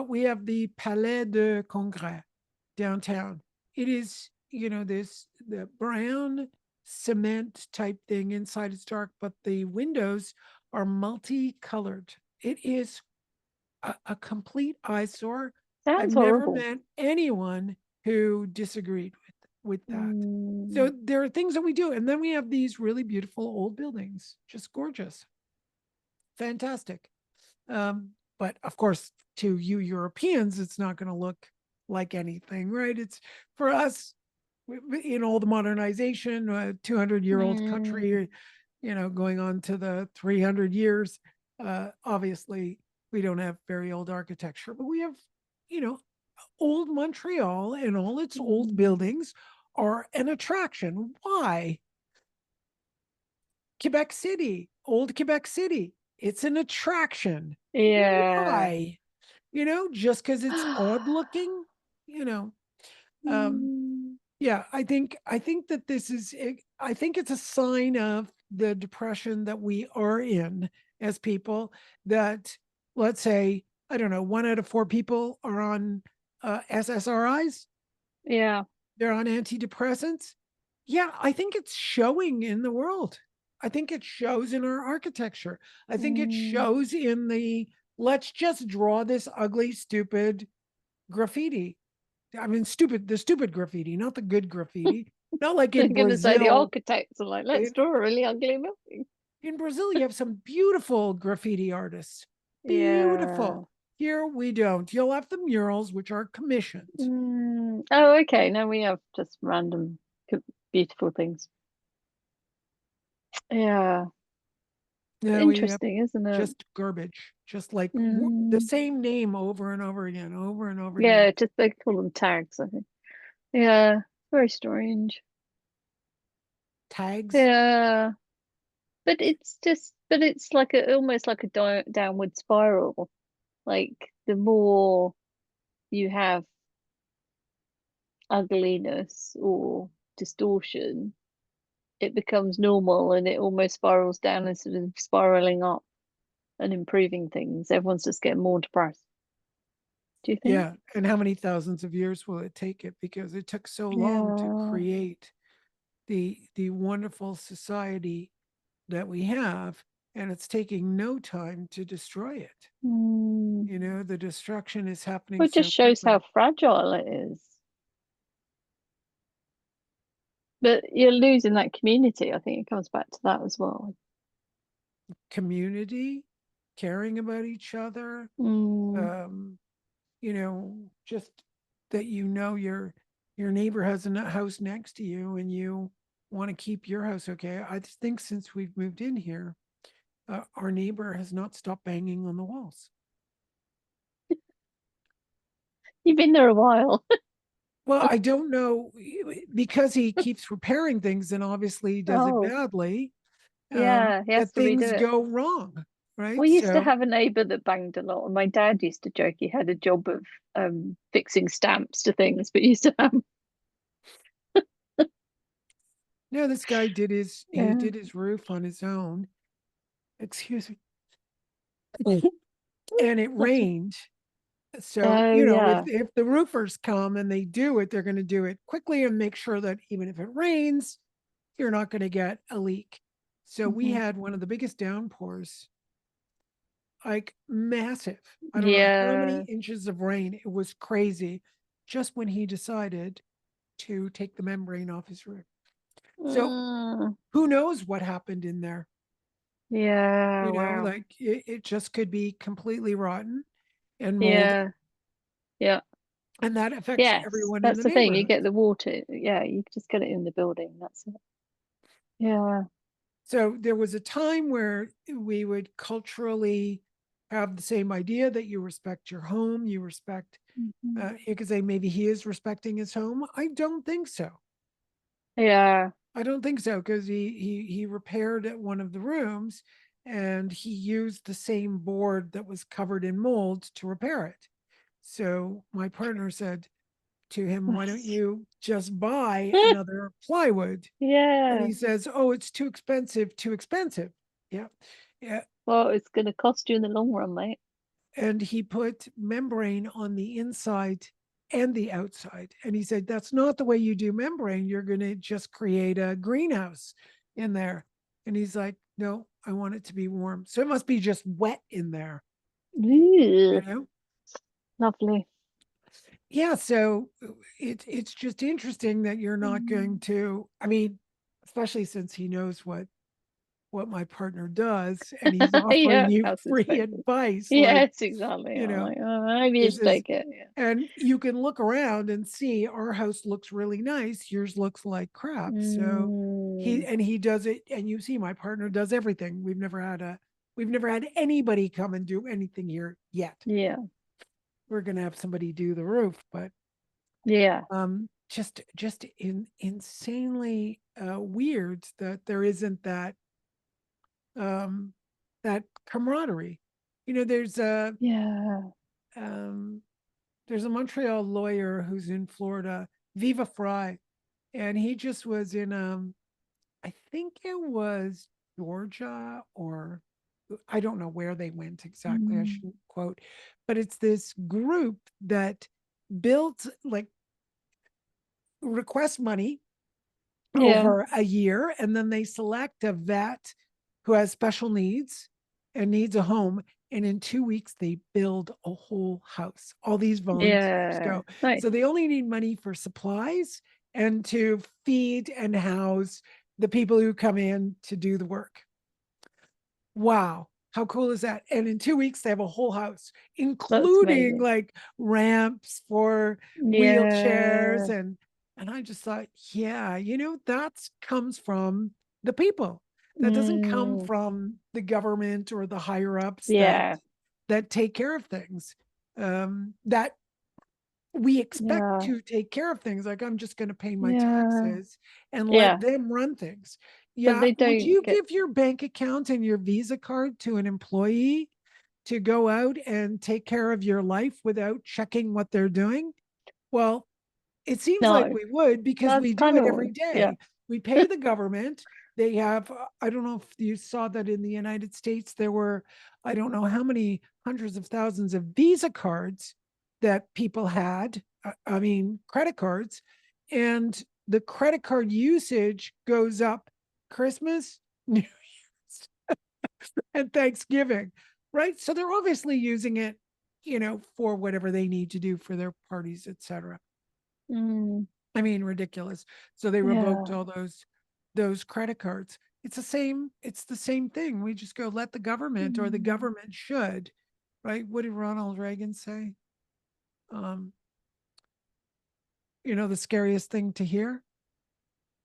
We have the Palais de Congrès downtown. It is, this the brown cement type thing. Inside it's dark, but the windows are multicolored. It is a complete eyesore. I've Sounds never horrible. met anyone who disagreed with that. So Mm. there are things that we do, and then we have these really beautiful old buildings, just gorgeous, fantastic. But of course, to you Europeans, it's not going to look like anything, right? It's for us in all the modernization, 200-year-old Mm. country, going on to the 300 years. Obviously, we don't have very old architecture, but we have, old Montreal, and all its old Mm. buildings are an attraction. Why? Quebec City, old Quebec City, it's an attraction. Yeah. Why? Just because it's odd looking, you know. Um, Mm. yeah, I think that I think it's a sign of the depression that we are in as people, that, let's say, I don't know, 1 out of 4 people are on SSRIs. Yeah. They're on antidepressants. Yeah, I think it's showing in the world. I think it shows in our architecture. I think it Mm. shows in let's just draw this ugly, stupid graffiti. I mean, the stupid graffiti, not the good graffiti. Not like I'm in gonna say the Brazil. architects are like, let's In, draw a really ugly building. in Brazil, you have some beautiful graffiti artists. Yeah. Beautiful. Here we don't. You'll have the murals, which are commissioned. Mm. Oh, okay. Now we have just random beautiful things. Yeah. Yeah, we have Interesting, isn't it? just garbage, just like the Mm. same name over and over again, over and over again. Yeah, just they call them tags, I think. Yeah. Very strange. Tags. Yeah. But it's like almost like a downward spiral. Like the more you have ugliness or distortion, it becomes normal and it almost spirals down instead of spiraling up and improving things. Everyone's just getting more depressed. Do you think? Yeah. And how many thousands of years will it take it? Because it took so long to Yeah. create the wonderful society that we have, and it's taking no time to destroy it. Mm. The destruction is happening Well, it just so shows how quickly. fragile it is. But you're losing that community. I think it comes back to that as well. Community, caring about each other, Mm. um, just that your neighbor has a house next to you and you want to keep your house okay. I just think since we've moved in here, our neighbor has not stopped banging on the walls. You've been there a while. Well, I don't know because he keeps repairing things and obviously does it Oh, badly, yeah, he has that to redo things it. go wrong, right? We used to So, have a neighbour that banged a lot, and my dad used to joke he had a job of fixing stamps to things, but he used to have no, this guy he yeah. did his roof on his own. Excuse me. And it rained. So, Oh yeah. if the roofers come and they do it, they're going to do it quickly and make sure that even if it rains, you're not going to get a leak. So we Hmm. had one of the biggest downpours, like massive. I don't know how many Yeah. inches of rain. It was crazy just when he decided to take the membrane off his roof. So Mm, who knows what happened in there? yeah. Wow. Like it just could be completely rotten and moldy. Yeah. Yeah. And that affects Yes, everyone in that's the the thing. You neighborhood. get the water. Yeah, you just get it in the building. That's it. Yeah. So there was a time where we would culturally have the same idea that you respect your home, you respect, Mhm. you could say maybe he is respecting his home. I don't think so. Yeah. I don't think so because he repaired at one of the rooms and he used the same board that was covered in mold to repair it. So my partner said to him, "Why don't you just buy another plywood?" And Yeah. he says, "Oh, it's too expensive, too expensive." Yeah. Yeah. Well, it's going to cost you in the long run, mate. And he put membrane on the inside and the outside. And he said, "That's not the way you do membrane. You're going to just create a greenhouse in there." And he's like, "No, I want it to be warm. So it must be just wet in there, you Ew, know?" lovely. Yeah. So it's just interesting that you're not going Mm. to, I mean, especially since he knows what my partner does and he's offering Yeah, you house free inspectors. advice like, Yes, exactly. you I'm know, like, oh, maybe you this should is, take it. Yeah. and you can look around and see our house looks really nice, yours looks like crap. So Mm, he does it, and you see my partner does everything. We've never had anybody come and do anything here yet. yeah. We're going to have somebody do the roof, but Yeah. just insanely weird that there isn't um that camaraderie. There's a Yeah. um there's a Montreal lawyer who's in Florida, Viva Fry, and he just was in I think it was Georgia, or I don't know where they went exactly. I Mm, shouldn't quote, but it's this group that built, like, request money yeah. over a year, and then they select a vet who has special needs and needs a home. And in 2 weeks, they build a whole house. All these volunteers Yeah. go. Nice. So they only need money for supplies and to feed and house the people who come in to do the work. Wow. How cool is that? And in 2 weeks, they have a whole house, That's including amazing. like ramps for wheelchairs. Yeah. And I just thought, yeah, that comes from the people. That doesn't come Mm, from the government or the higher ups yeah. that take care of things. That we expect Yeah. to take care of things, like I'm just going to pay my Yeah. taxes and let Yeah. them run things. But Yeah, they would don't you get, give your bank account and your Visa card to an employee to go out and take care of your life without checking what they're doing? Well, it seems like no. we would, because That's we do kind it of, every yeah. day. We pay the government. They have, I don't know if you saw that in the United States, there were, I don't know how many hundreds of thousands of Visa cards that people had. I mean, credit cards. And the credit card usage goes up Christmas, New Year's, and Thanksgiving, right? So they're obviously using it, for whatever they need to do for their parties, etc. Mm, I mean, ridiculous. So they revoked yeah. all those credit cards. It's the same thing. We just go, let the government, or the Mm, government should, right? What did Ronald Reagan say? Um, the scariest thing to hear?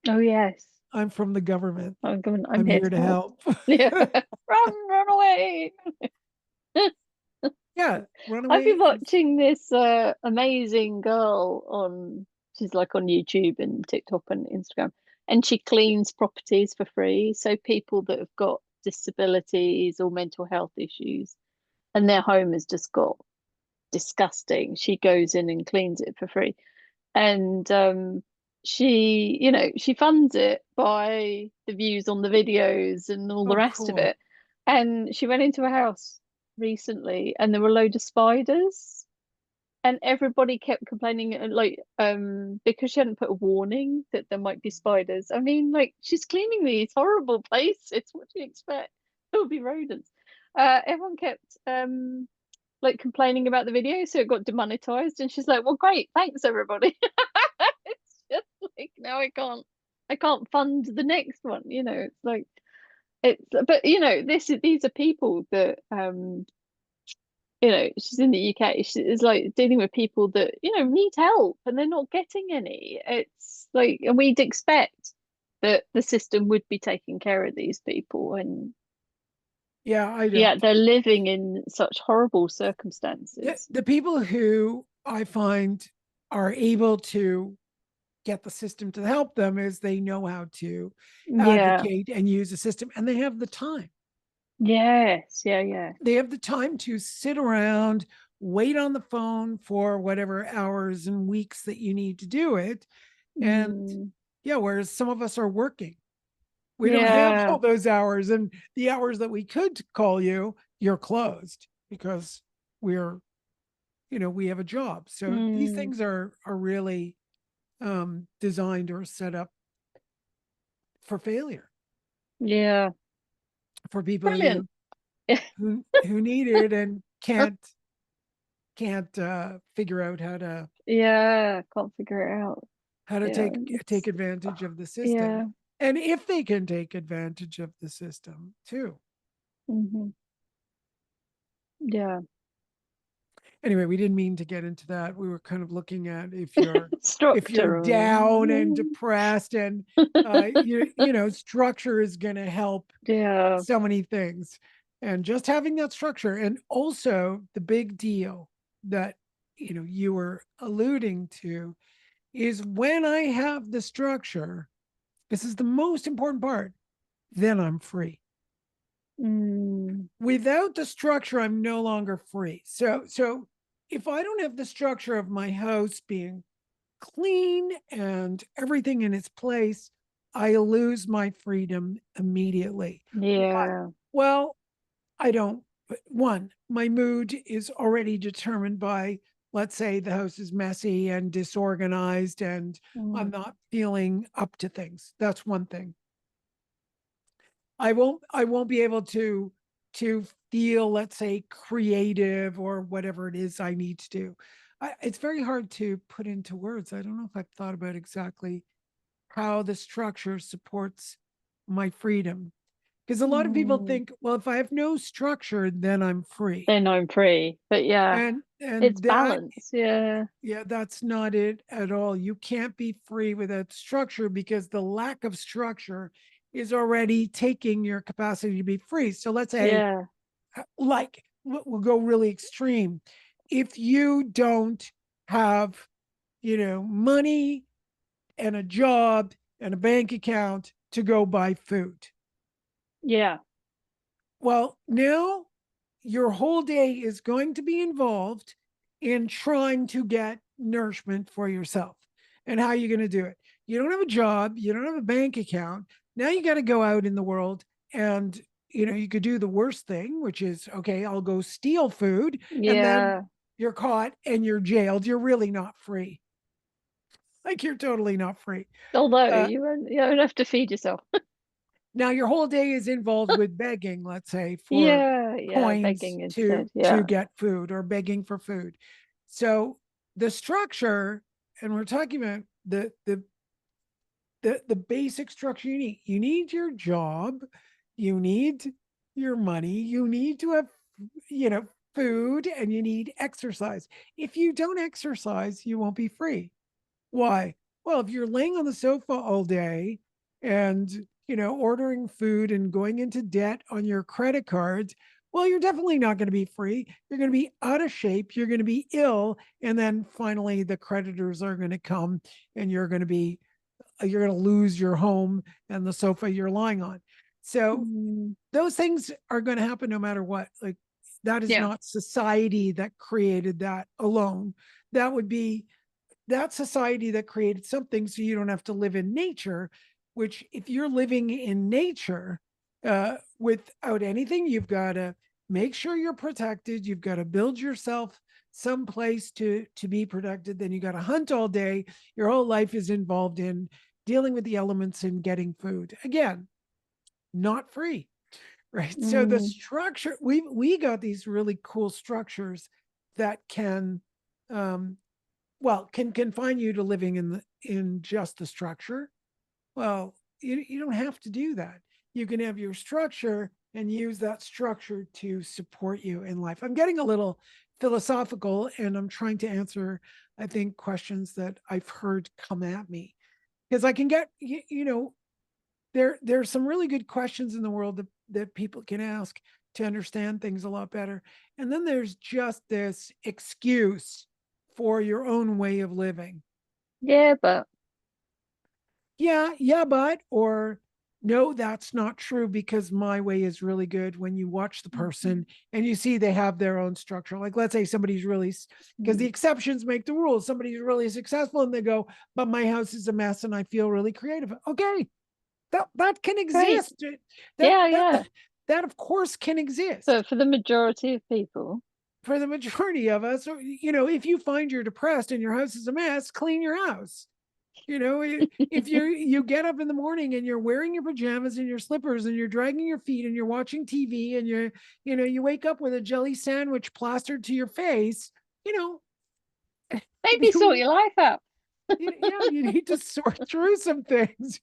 Oh yes. I'm from the government. I'm I'm here here to to help. help. Yeah. Run away. Yeah, run I've away been is watching this amazing girl on, she's like on YouTube and TikTok and Instagram, and she cleans properties for free. So people that have got disabilities or mental health issues and their home has just got disgusting, she goes in and cleans it for free. And she, she funds it by the views on the videos and all the oh rest of cool. it. And she went into a house recently and there were a load of spiders, and everybody kept complaining, like, because she hadn't put a warning that there might be spiders. I mean, like, she's cleaning these horrible places. What do you expect? There will be rodents. Everyone kept like complaining about the video, so it got demonetized, and she's like, well, great, thanks everybody. It's just like, now I can't fund the next one. It's like, but these are people that she's in the UK. She's like dealing with people that, need help and they're not getting any. It's like, and we'd expect that the system would be taking care of these people. And Yeah, I yeah, don't. they're living in such horrible circumstances. The people who I find are able to get the system to help them is they know how to Yeah. advocate and use the system, and they have the time. Yes. Yeah. Yeah. They have the time to sit around, wait on the phone for whatever hours and weeks that you need to do it. And Mm, yeah, whereas some of us are working, we don't have yeah. all those hours. And the hours that we could call you, you're closed because we're, we have a job. So these Mm, things are really designed or set up for failure yeah. for people Brilliant. who need it and can't figure out Yeah. Can't figure it out. how to Yeah. take advantage of the system, Yeah. and if they can take advantage of the system too. Hmm. Yeah. Anyway, we didn't mean to get into that. We were kind of looking at if you're Structure. down and depressed, and structure is going to help Yeah. so many things, and just having that structure. And also the big deal that you were alluding to is when I have the structure, this is the most important part, then I'm free. Mm, Without the structure, I'm no longer free. So if I don't have the structure of my house being clean and everything in its place, I lose my freedom immediately. Why? yeah. Well, I don't. One, my mood is already determined by, let's say, the house is messy and disorganized and I'm Mm, not feeling up to things. That's one thing. I won't be able to feel, let's say, creative or whatever it is I need to do. It's very hard to put into words. I don't know if I've thought about exactly how the structure supports my freedom. Because a lot of people mm. think, well, if I have no structure, then I'm free. Then I'm free. But yeah, it's And that, balance. Yeah. yeah, that's not it at all. You can't be free without structure because the lack of structure is already taking your capacity to be free. So let's say, Yeah. like, we'll go really extreme. If you don't have, money and a job and a bank account to go buy food, Yeah. well, now your whole day is going to be involved in trying to get nourishment for yourself. And how are you going to do it? You don't have a job, you don't have a bank account. Now you got to go out in the world, and you could do the worst thing, which is, okay, I'll go steal food, and then Yeah. you're caught and you're jailed. You're really not free. Like, you're totally not free. Although Uh, you don't have to feed yourself. Now your whole day is involved with begging, let's say, for Yeah. Yeah. coins Begging to instead. to Yeah. get food, or begging for food. So the structure, and we're talking about the basic structure you need. You need your job, you need your money, you need to have, food and you need exercise. If you don't exercise, you won't be free. Why? Well, if you're laying on the sofa all day and, ordering food and going into debt on your credit cards, well, you're definitely not going to be free. You're going to be out of shape. You're going to be ill. And then finally, the creditors are going to come and you're going to lose your home and the sofa you're lying on. So Mm. those things are going to happen no matter what. Like, that is Yeah. not society that created that alone. That would be that society that created something so you don't have to live in nature, which if you're living in nature without anything, you've got to make sure you're protected. You've got to build yourself some place to be protected. Then you got to hunt all day. Your whole life is involved in dealing with the elements and getting food. Again, not free, right? So the Mm. structure, we got these really cool structures that can can confine you to living in just the structure. Well, you don't have to do that. You can have your structure and use that structure to support you in life. I'm getting a little philosophical and I'm trying to answer, I think, questions that I've heard come at me because I can get, there's some really good questions in the world that people can ask to understand things a lot better. And then there's just this excuse for your own way of living. Yeah, but Yeah, but, or no, that's not true because my way is really good. When you watch the person and you see they have their own structure, like let's say somebody's really, because the mm. exceptions make the rules, somebody's really successful and they go, but my house is a mess and I feel really creative. Okay, that can Great. exist. That Yeah, that yeah. that of course can exist But for the majority of people, for the majority of us. Or, if you find you're depressed and your house is a mess, clean your house. If you get up in the morning and you're wearing your pajamas and your slippers and you're dragging your feet and you're watching TV and you wake up with a jelly sandwich plastered to your face, you know, maybe sort you, your life out. yeah, you need to sort through some things.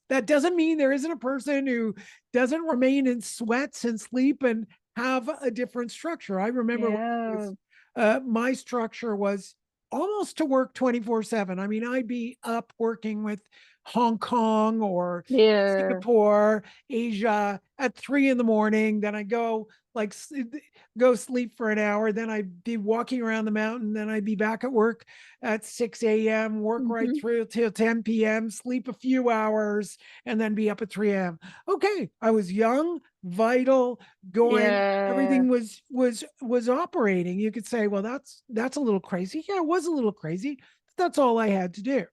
That doesn't mean there isn't a person who doesn't remain in sweats and sleep and have a different structure. I remember when I Yeah. was, my structure was almost to work 24/7. I mean, I'd be up working with Hong Kong or Yeah. Singapore, Asia at 3 in the morning. Then I go sleep for an hour. Then I'd be walking around the mountain. Then I'd be back at work at 6 a.m., work right Hmm. through till 10 p.m., sleep a few hours, and then be up at 3 a.m. Okay, I was young, vital, going. Yeah. Everything was operating. You could say, well, that's a little crazy. Yeah, it was a little crazy. But that's all I had to do.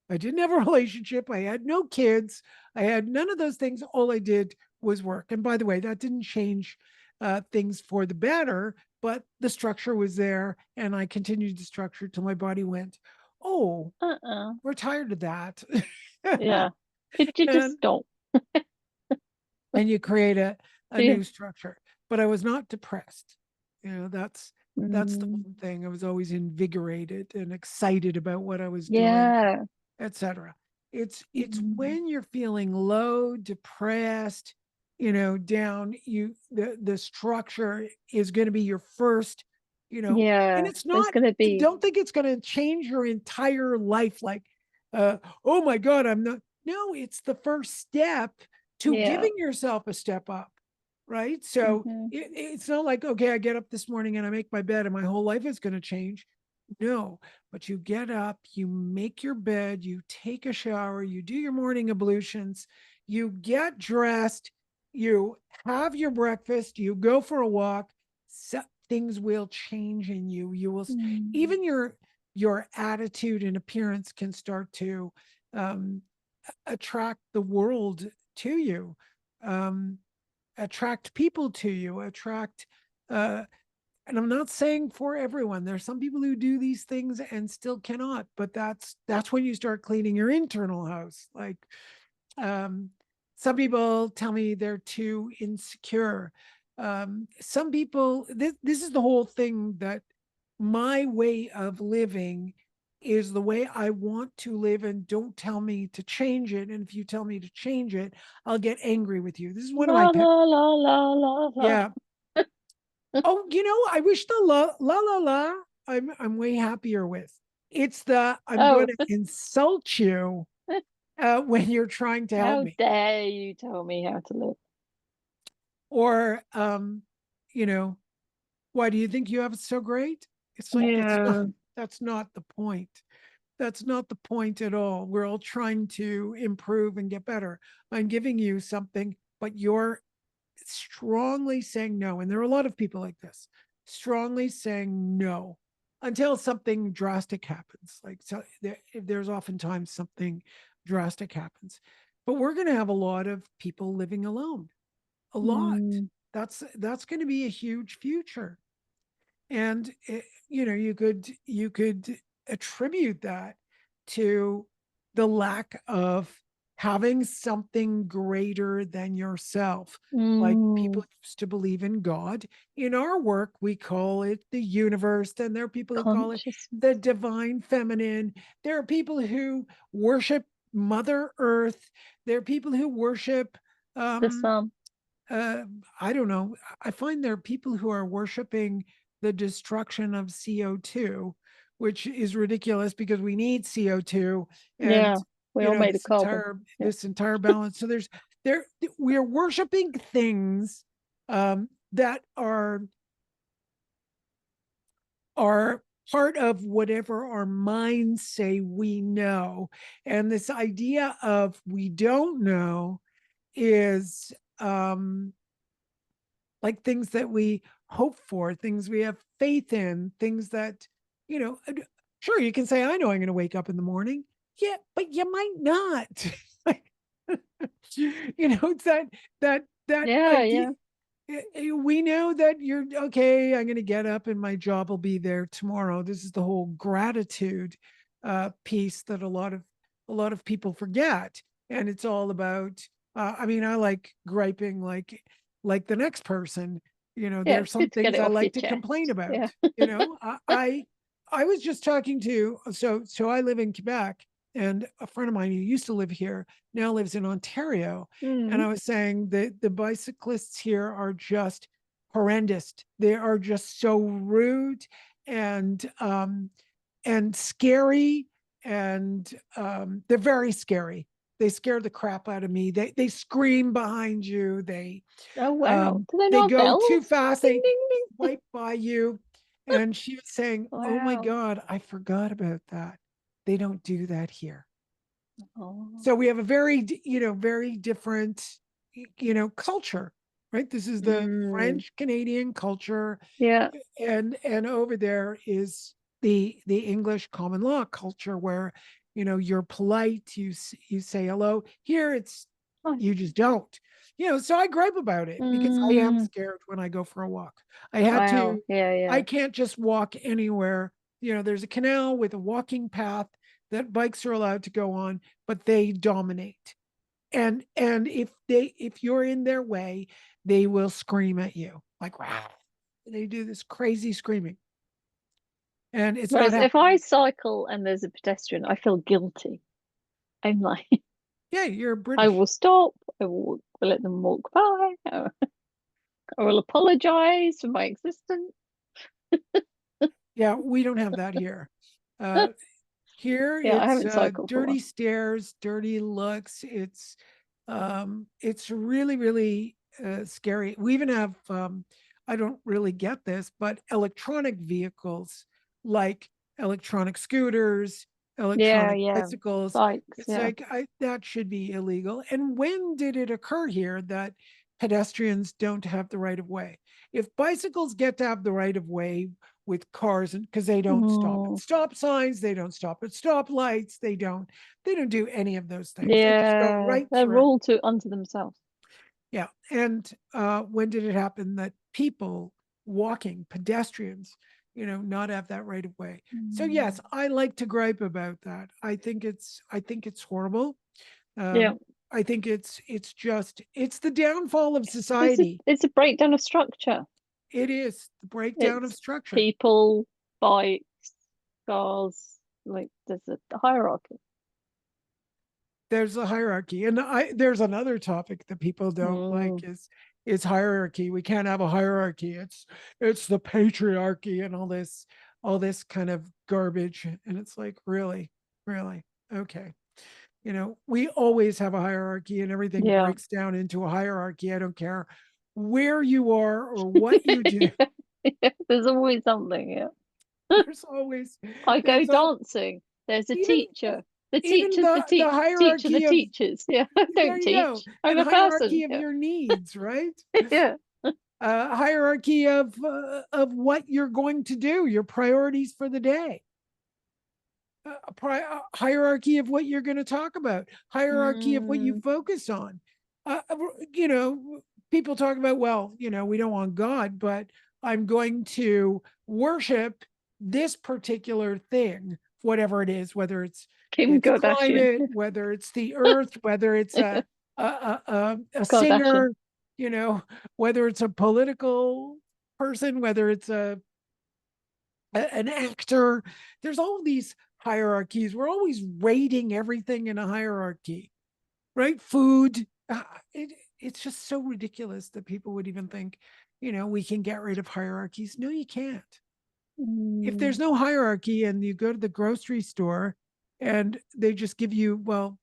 I didn't have a relationship. I had no kids. I had none of those things. All I did was work. And by the way, that didn't change things for the better, but the structure was there. And I continued the structure till my body went, oh, Uh-uh. we're tired of that. Yeah. Could you just and stop? and you create a Yeah. new structure. But I was not depressed. That's the Mm. one thing. I was always invigorated and excited about what I was doing, Yeah. etc. It's Mm. when you're feeling low, depressed, down, the structure is going to be your first, and Yeah. it's There's not, gonna be, don't think it's going to change your entire life. Like, oh my God, I'm not. No, it's the first step to yeah. giving yourself a step up, right? So Hmm. it's not like, okay, I get up this morning and I make my bed and my whole life is going to change. No, but you get up, you make your bed, you take a shower, you do your morning ablutions, you get dressed, you have your breakfast, you go for a walk. So things will change in you. You will Mm. even your attitude and appearance can start to um, attract the world to you, um, attract people to you, attract uh, and I'm not saying for everyone. There's some people who do these things and still cannot, but that's when you start cleaning your internal house. Like um some people tell me they're too insecure. Some people, this is the whole thing, that my way of living is the way I want to live, and don't tell me to change it. And if you tell me to change it, I'll get angry with you. This is one of La my la pet. la la la la. Yeah. Oh, I wish the la I'm way happier with. It's the I'm going Oh, to insult you when you're trying to help how me. dare you tell me how to live? Or you know, why do you think you have it so great? It's like Yeah. that's not the point. That's not the point at all. We're all trying to improve and get better. I'm giving you something, but you're strongly saying no. And there are a lot of people like this, strongly saying no until something drastic happens. Like, so there's oftentimes something drastic happens. But we're going to have a lot of people living alone. A lot. Mm, That's going to be a huge future. And you could attribute that to the lack of having something greater than yourself. Like, people mm, used to believe in God. In our work, we call it the universe, and there are people who call it the consciousness. divine feminine. There are people who worship Mother Earth. There are people who worship The um sun. uh, I don't know. I find there are people who are worshiping the destruction of CO2, which is ridiculous because we need CO2 and Yeah. We all made of this carbon. entire Yeah. this entire balance. So there we are worshiping things that are part of whatever our minds say we know. And this idea of we don't know is like things that we hope for, things we have faith in, things that, you know, sure, you can say, I know I'm going to wake up in the morning. Yeah, but you might not. It's that Yeah. idea. Yeah. We know that you're okay. I'm going to get up and my job will be there tomorrow. This is the whole gratitude piece that a lot of people forget, and it's all about. I mean, I like griping like the next person. Yeah. There's It's some good to get things it I off your like to complain chest. about. Yeah. I was just talking to so I live in Quebec, and a friend of mine who used to live here now lives in Ontario, and Mm. I was saying that the bicyclists here are just horrendous. They are just so rude and scary, and they're very scary. They scare the crap out of me. They scream behind you. Oh wow. Um, Do they they not have go too bells? fast. Ding They ding ding. swipe by you. And she was saying, "Oh my Wow. God, I forgot about that. They don't do that here." Oh. So we have a very different culture, right? This is the Mm. French Canadian culture, Yeah. and over there is the English common law culture, where you're polite, you say hello. Here it's Oh. you just don't. So I gripe about it because I am Mm. scared when I go for a walk. I had Wow. to Yeah. I Yeah. can't just walk anywhere. There's a canal with a walking path that bikes are allowed to go on, but they dominate. And if you're in their way, they will scream at you like, wow. They do this crazy screaming, and it's not Whereas if I happening. cycle and there's a pedestrian, I feel guilty. I'm like, Yeah, you're I British. will stop. Will let them walk by. I will apologize for my existence. Yeah, we don't have that here. Uh, Here Yeah, I it's haven't cycled for a dirty while. stairs, dirty looks. It's really, really scary. We even have I don't really get this, but electronic vehicles like electronic scooters, Yeah, electronic yeah. bicycles. Bikes, It's yeah. like that should be illegal. And when did it occur here that pedestrians don't have the right of way? If bicycles get to have the right of way with cars, and because they don't stop at Mm, stop signs, they don't stop at stoplights, they don't do any of those things. They just go yeah, right they're through. all to unto themselves. Yeah. And when did it happen that people walking, pedestrians, not have that right of way? So Mm. yes, I like to gripe about that. I think it's horrible. Yeah, I think it's the downfall of it's society. a breakdown of structure. It is the breakdown of It's structure. people, bikes, cars. Like there's a hierarchy. There's a hierarchy, and there's another topic that people don't like Mm. is it's hierarchy. We can't have a hierarchy. It's the patriarchy and all this kind of garbage. And it's like, really, really, okay. We always have a hierarchy and everything Yeah. breaks down into a hierarchy. I don't care where you are or what you do. There's always something, yeah. There's always I go there's all dancing. There's a even teacher. The even teacher's the the teacher, the hierarchy of teachers. Yeah, I there don't you go. teach. I'm And a person. hierarchy of Yeah. your needs, right? Yeah. Hierarchy of what you're going to do, your priorities for the day. Hierarchy of what you're going to talk about, hierarchy of what you Mm, focus on. Uh, uh, you know, People talk about, well, we don't want God, but I'm going to worship this particular thing, whatever it is, whether Kim it's Kardashian. climate, whether it's the earth, whether it's a Kardashian. singer, you know, whether it's a political person, whether it's an actor. There's all these hierarchies. We're always rating everything in a hierarchy, right? Food. It's just so ridiculous that people would even think, we can get rid of hierarchies. No, you can't. If there's Mm. no hierarchy and you go to the grocery store and they just give you, well,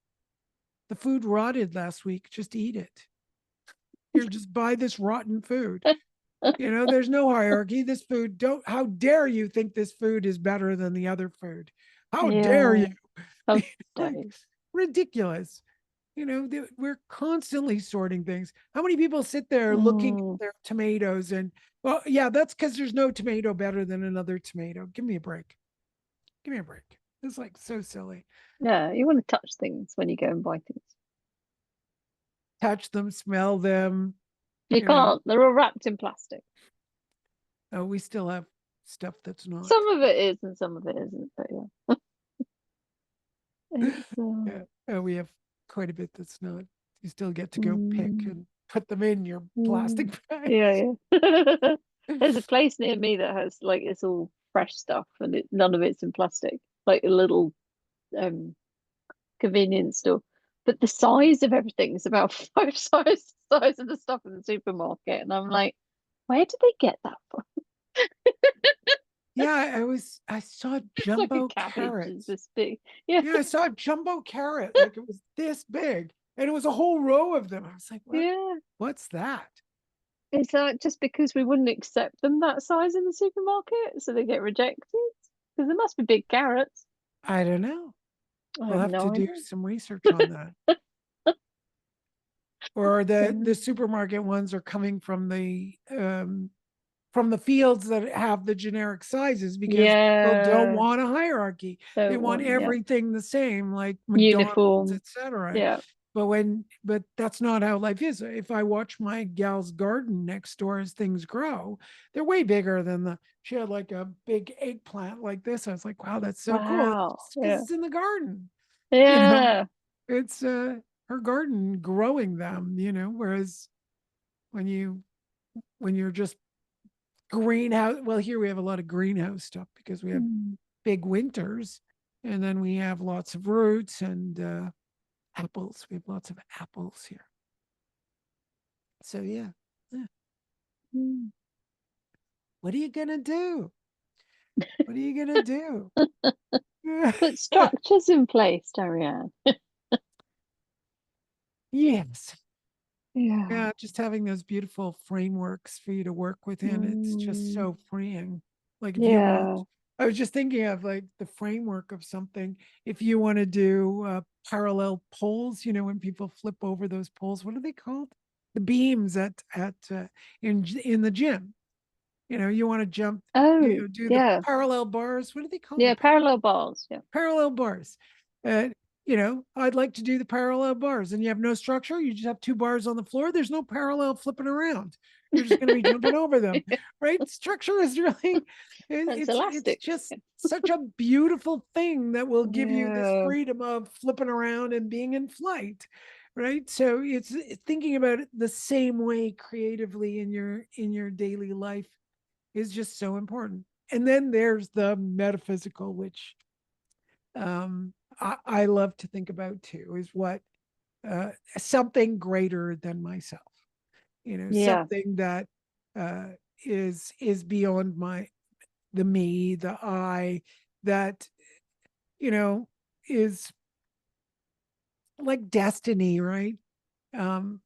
the food rotted last week, just eat it. Here, just buy this rotten food. There's no hierarchy. This food, don't, how dare you think this food is better than the other food? How dare Yeah. you? How Like, dare. ridiculous. We're constantly sorting things. How many people sit there looking at Mm. their tomatoes and, well, yeah, that's because there's no tomato better than another tomato. Give me a break. Give me a break. It's like so silly. Yeah, you want to touch things when you go and buy things. Touch them, smell them. You You know, can't. They're all wrapped in plastic. oh, we still have stuff that's not. Some of it is and some of it isn't, but yeah. It's Yeah, we have quite a bit that's not. You still get to go pick mm, and put them in your plastic mm, bag. yeah, yeah. There's a place near me that has like it's all fresh stuff and none of it's in plastic. Like a little um convenience store. But the size of everything is about five size of the stuff in the supermarket. And I'm like, where did they get that from? Yeah, I saw It's like a jumbo cabbage is carrots. this big. Yeah, Yeah, I saw a jumbo carrot, like it was this big, and it was a whole row of them. I was like, yeah. what's that? Is that just because we wouldn't accept them that size in the supermarket, so they get rejected? Because there must be big carrots. I don't know. I We'll have have to no do idea. some research on that. Or the So, supermarket ones are coming from the fields that have the generic sizes because people don't yeah, want a hierarchy. They don't want want, yeah, everything the same, like McDonald's, uniform. etc. Yeah. But that's not how life is. If I watch my gal's garden next door as things grow, they're way bigger than she had like a big eggplant like this. I was like, wow, that's so cool. Wow. Because Yeah. it's in the garden, you know, Yeah. it's her garden growing them, whereas when you're just greenhouse, well, here we have a lot of greenhouse stuff because we have Mm. big winters, and then we have lots of roots and apples. We have lots of apples here. So yeah. Yeah. Mm. What are you gonna do? What are you gonna do? Put structures in place, Terryann. Yes. Yeah. Yeah, just having those beautiful frameworks for you to work within, it's just Mm. so freeing. Like if you want, Yeah. I was just thinking of like the framework of something. If you want to do parallel poles, when people flip over those poles, what are they called? The beams in the gym. You want to jump, Oh, do the yeah. parallel bars. What are they called? Yeah, parallel bars. Yeah. Parallel bars. Uh, I'd like to do the parallel bars, and you have no structure. You just have two bars on the floor. There's no parallel flipping around. You're just going to be jumping over them, right? Structure is really, It's it's elastic. just such a beautiful thing that will give you this Yeah. freedom of flipping around and being in flight, right? So it's thinking about it the same way creatively in your daily life is just so important. And then there's the metaphysical, which I love to think about too, is what something greater than myself. Yeah. something that uh, is beyond the me, the I, that you know is like destiny, right? Um,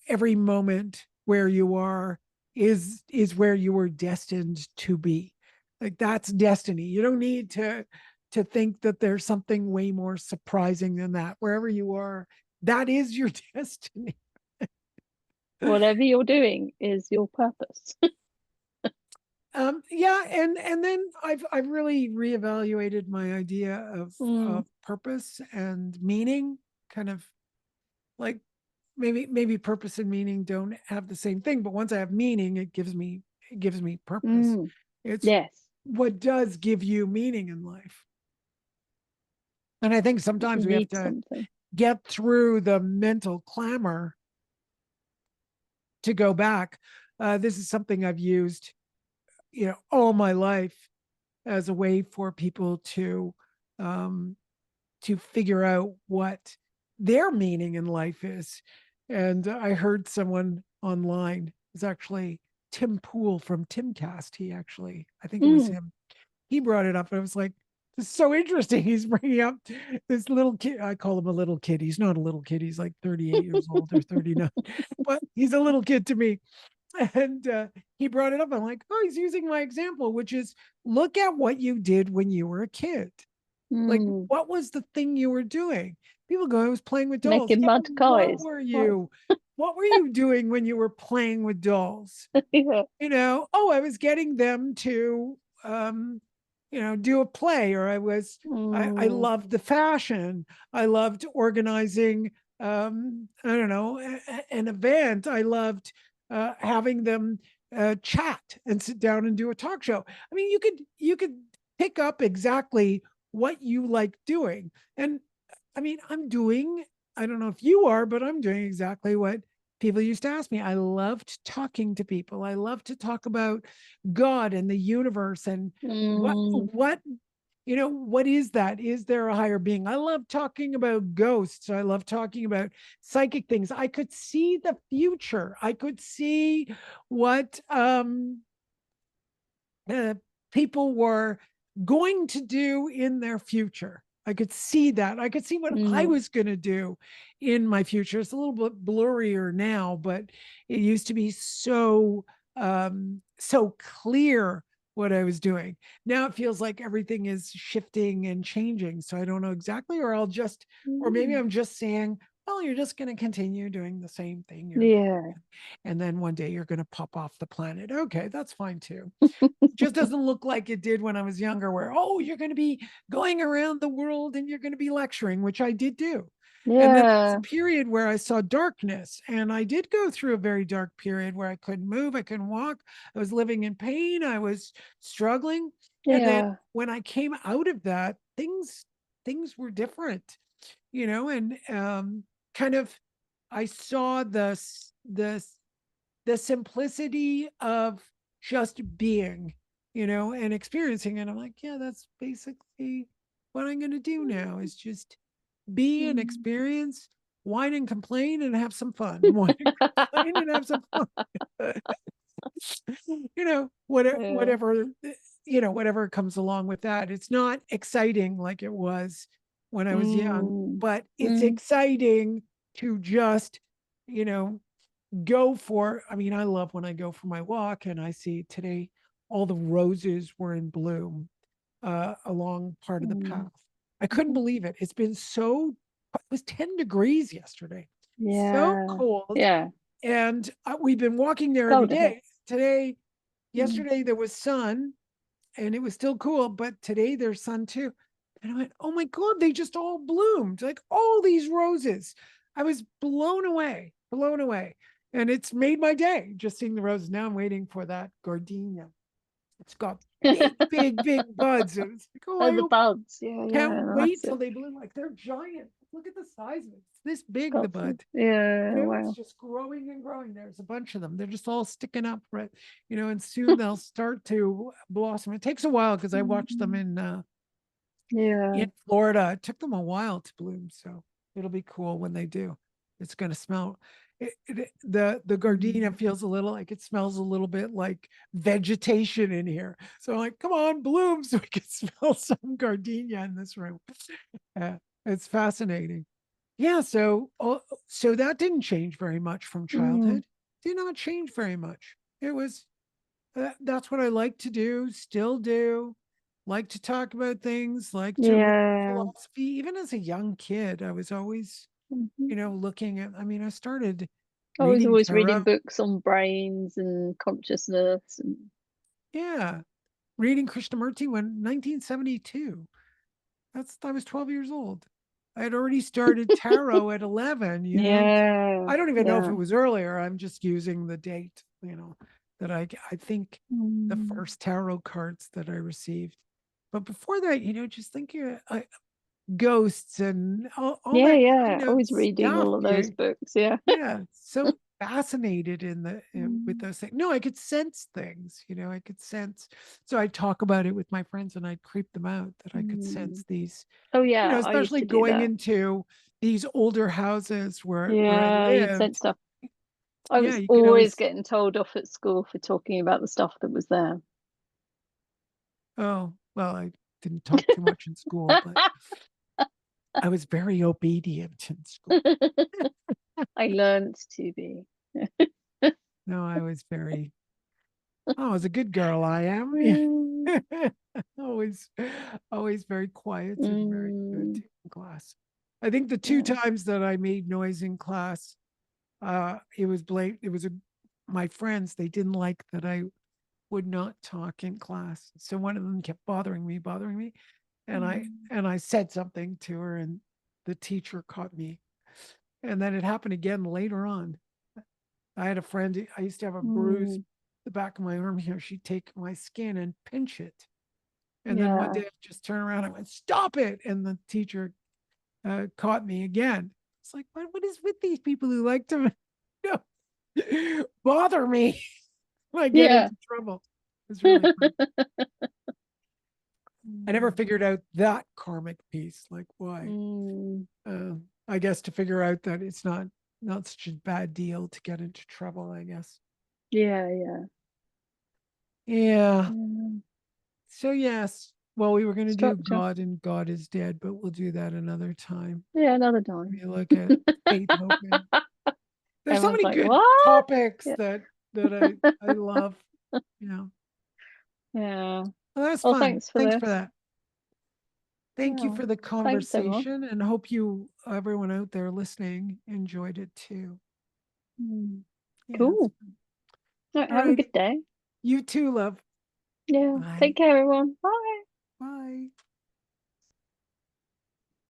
every moment where you are is where you were destined to be. Like that's destiny. You don't need to think that there's something way more surprising than that. Wherever you are, that is your destiny. Whatever you're doing is your purpose. Yeah, and then I've really reevaluated my idea Mm, of purpose and meaning. Kind of like maybe purpose and meaning don't have the same thing, but once I have meaning, it gives me purpose. mm, It's yes, what does give you meaning in life. And I think you sometimes we have need to something. get through the mental clamor to go back. This is something I've used, all my life as a way for people um, to figure out what their meaning in life is. And I heard someone online, it was actually Tim Pool from Timcast. I think it was Mm, him. He brought it up. And I was like, this is so interesting. He's bringing up this little kid. I call him a little kid. He's not a little kid. He's like 38 years old or 39, but he's a little kid to me. And he brought it up. I'm like, oh, he's using my example, which is look at what you did when you were a kid. Like, mm. what was the thing you were doing? People go, I was playing with dolls. Making Yeah, but mud what pies. were Pies. you? What were you doing when you were playing with dolls? Yeah. Oh, I was getting them to do a play, or I Mm, loved the fashion. I loved organizing I don't know, an event. I loved having them chat and sit down and do a talk show. I mean, you could pick up exactly what you like doing. And I mean, I don't know if you are, but I'm doing exactly what people used to ask me. I loved talking to people. I love to talk about God and the universe and what mm, what what is that? Is there a higher being? I love talking about ghosts. I love talking about psychic things. I could see the future. I could see what uh, people were going to do in their future. I could see that. I could see what I mm, was going to do in my future. It's a little bit blurrier now, but it used to be so clear what I was doing. Now it feels like everything is shifting and changing. So I don't know exactly, or maybe mm. I'm just saying, well, you're just going to continue doing the same thing you're doing. Yeah. And then one day you're going to pop off the planet. Okay, that's fine too. Just doesn't look like it did when I was younger, where, oh, you're going to be going around the world and you're going to be lecturing, which I did do. And then there was a Yeah. period where I saw darkness, and I did go through a very dark period where I couldn't move, I couldn't walk, I was living in pain, I was struggling. And then Yeah. when I came out of that, things were different, and kind of I saw the simplicity of just being, and experiencing it. I'm like, yeah, that's basically what I'm going to do now is just be and Mm. experience, whine and complain and have some fun. Whine and complain and have some fun. Whatever, Yeah. whatever comes along with that. It's not exciting like it was when I was young, Mm, but it's mm, exciting to just, you know, go for. I mean, I love when I go for my walk and I see today all the roses were in bloom along part of the mm. path. I couldn't believe it. It was 10 degrees yesterday. So Yeah. cold. Yeah. And we've been walking there every Cold here. day. Mm. Yesterday there was sun and it was still cool, but today there's sun too. And I went, oh my God, they just all bloomed, like all these roses. I was blown away, blown away. And it's made my day just seeing the roses. Now I'm waiting for that gardenia. It's got big, big, big buds. And it's like, oh, Oh, I the hope, buds. Yeah, can't yeah, wait that's till it. they bloom. Like they're giant. Look at the size of it. It's this big, the Got some. bud. Yeah, It's wow. just growing and growing. There's a bunch of them. They're just all sticking up, right? And soon they'll start to blossom. It takes a while because I watched them Mm, in yeah. Florida. It took them a while to bloom, so it'll be cool when they do. It's going to smell. the gardenia feels a little like it smells a little bit like vegetation in here. So I'm like, come on, bloom, so we can smell some gardenia in this room. Uh, it's fascinating. Yeah, so that didn't change very much from Mm. childhood. Did not change very much. It was that's what I like to do, still do. Like to talk about things, like to read Yeah. philosophy. Even as a young kid, I was always, Mhm. looking at, I mean, I started I was reading always reading tarot. books on brains and consciousness and Yeah. Reading Krishnamurti when 1972. I was 12 years old. I had already started tarot at 11, yeah, I don't even know if yeah. it was earlier. I'm just using the date, that I think the Mm. first tarot cards that I received. But before that, just thinking ghosts and all Yeah, that yeah. kind I of was reading stuff. all of those books. Yeah. Yeah, so fascinated with Mm. those things. No, I could sense things, I could sense. So I talk about it with my friends and I'd creep them out that I could Mm. sense these, Oh yeah, I used especially to do going that. into these older houses where I Yeah, you'd sent lived. stuff. I Yeah, was you could always always, getting told off at school for talking about the stuff that was there. oh, well, I didn't talk too much in school, but I was very obedient in school. I learned to be. No, I was very, oh, I was a good girl, I am. Mm, always, always very quiet and very good mm, in class. I think the two yeah. times that I made noise in class, it was my friends, they didn't like that I would not talk in class. So one of them kept bothering me. And I Mm, and I said something to her and the teacher caught me. And then it happened again later on. I had a friend, I used to have a bruise mm, the back of my arm here. She'd take my skin and pinch it. And then one yeah. day I just turned around, I went, stop it. And the teacher caught me again. It's like, what is with these people who like to bother me when I get Yeah. into trouble? It's really fun. I never Mm, figured out that karmic piece, like why. mm, Uh, I guess to figure out that it's not such a bad deal to get into trouble, I guess. yeah, yeah. Yeah. Yeah. So yes. Well, we were going to do Structure. God and God is dead, but we'll do that another time. Yeah, another time. We look at Beethoven. There's so Everyone's many like, good what? topics Yeah. that I love. Yeah. Well, that's Well, fun. thanks for Thanks for this. that. Thank you Yeah. for the Thanks, everyone. conversation and hope everyone out there listening enjoyed it too. Mm. Yeah. Cool. All right, All have a righty. good day. You too, love. Yeah. Bye. Take care, everyone. Bye. Bye.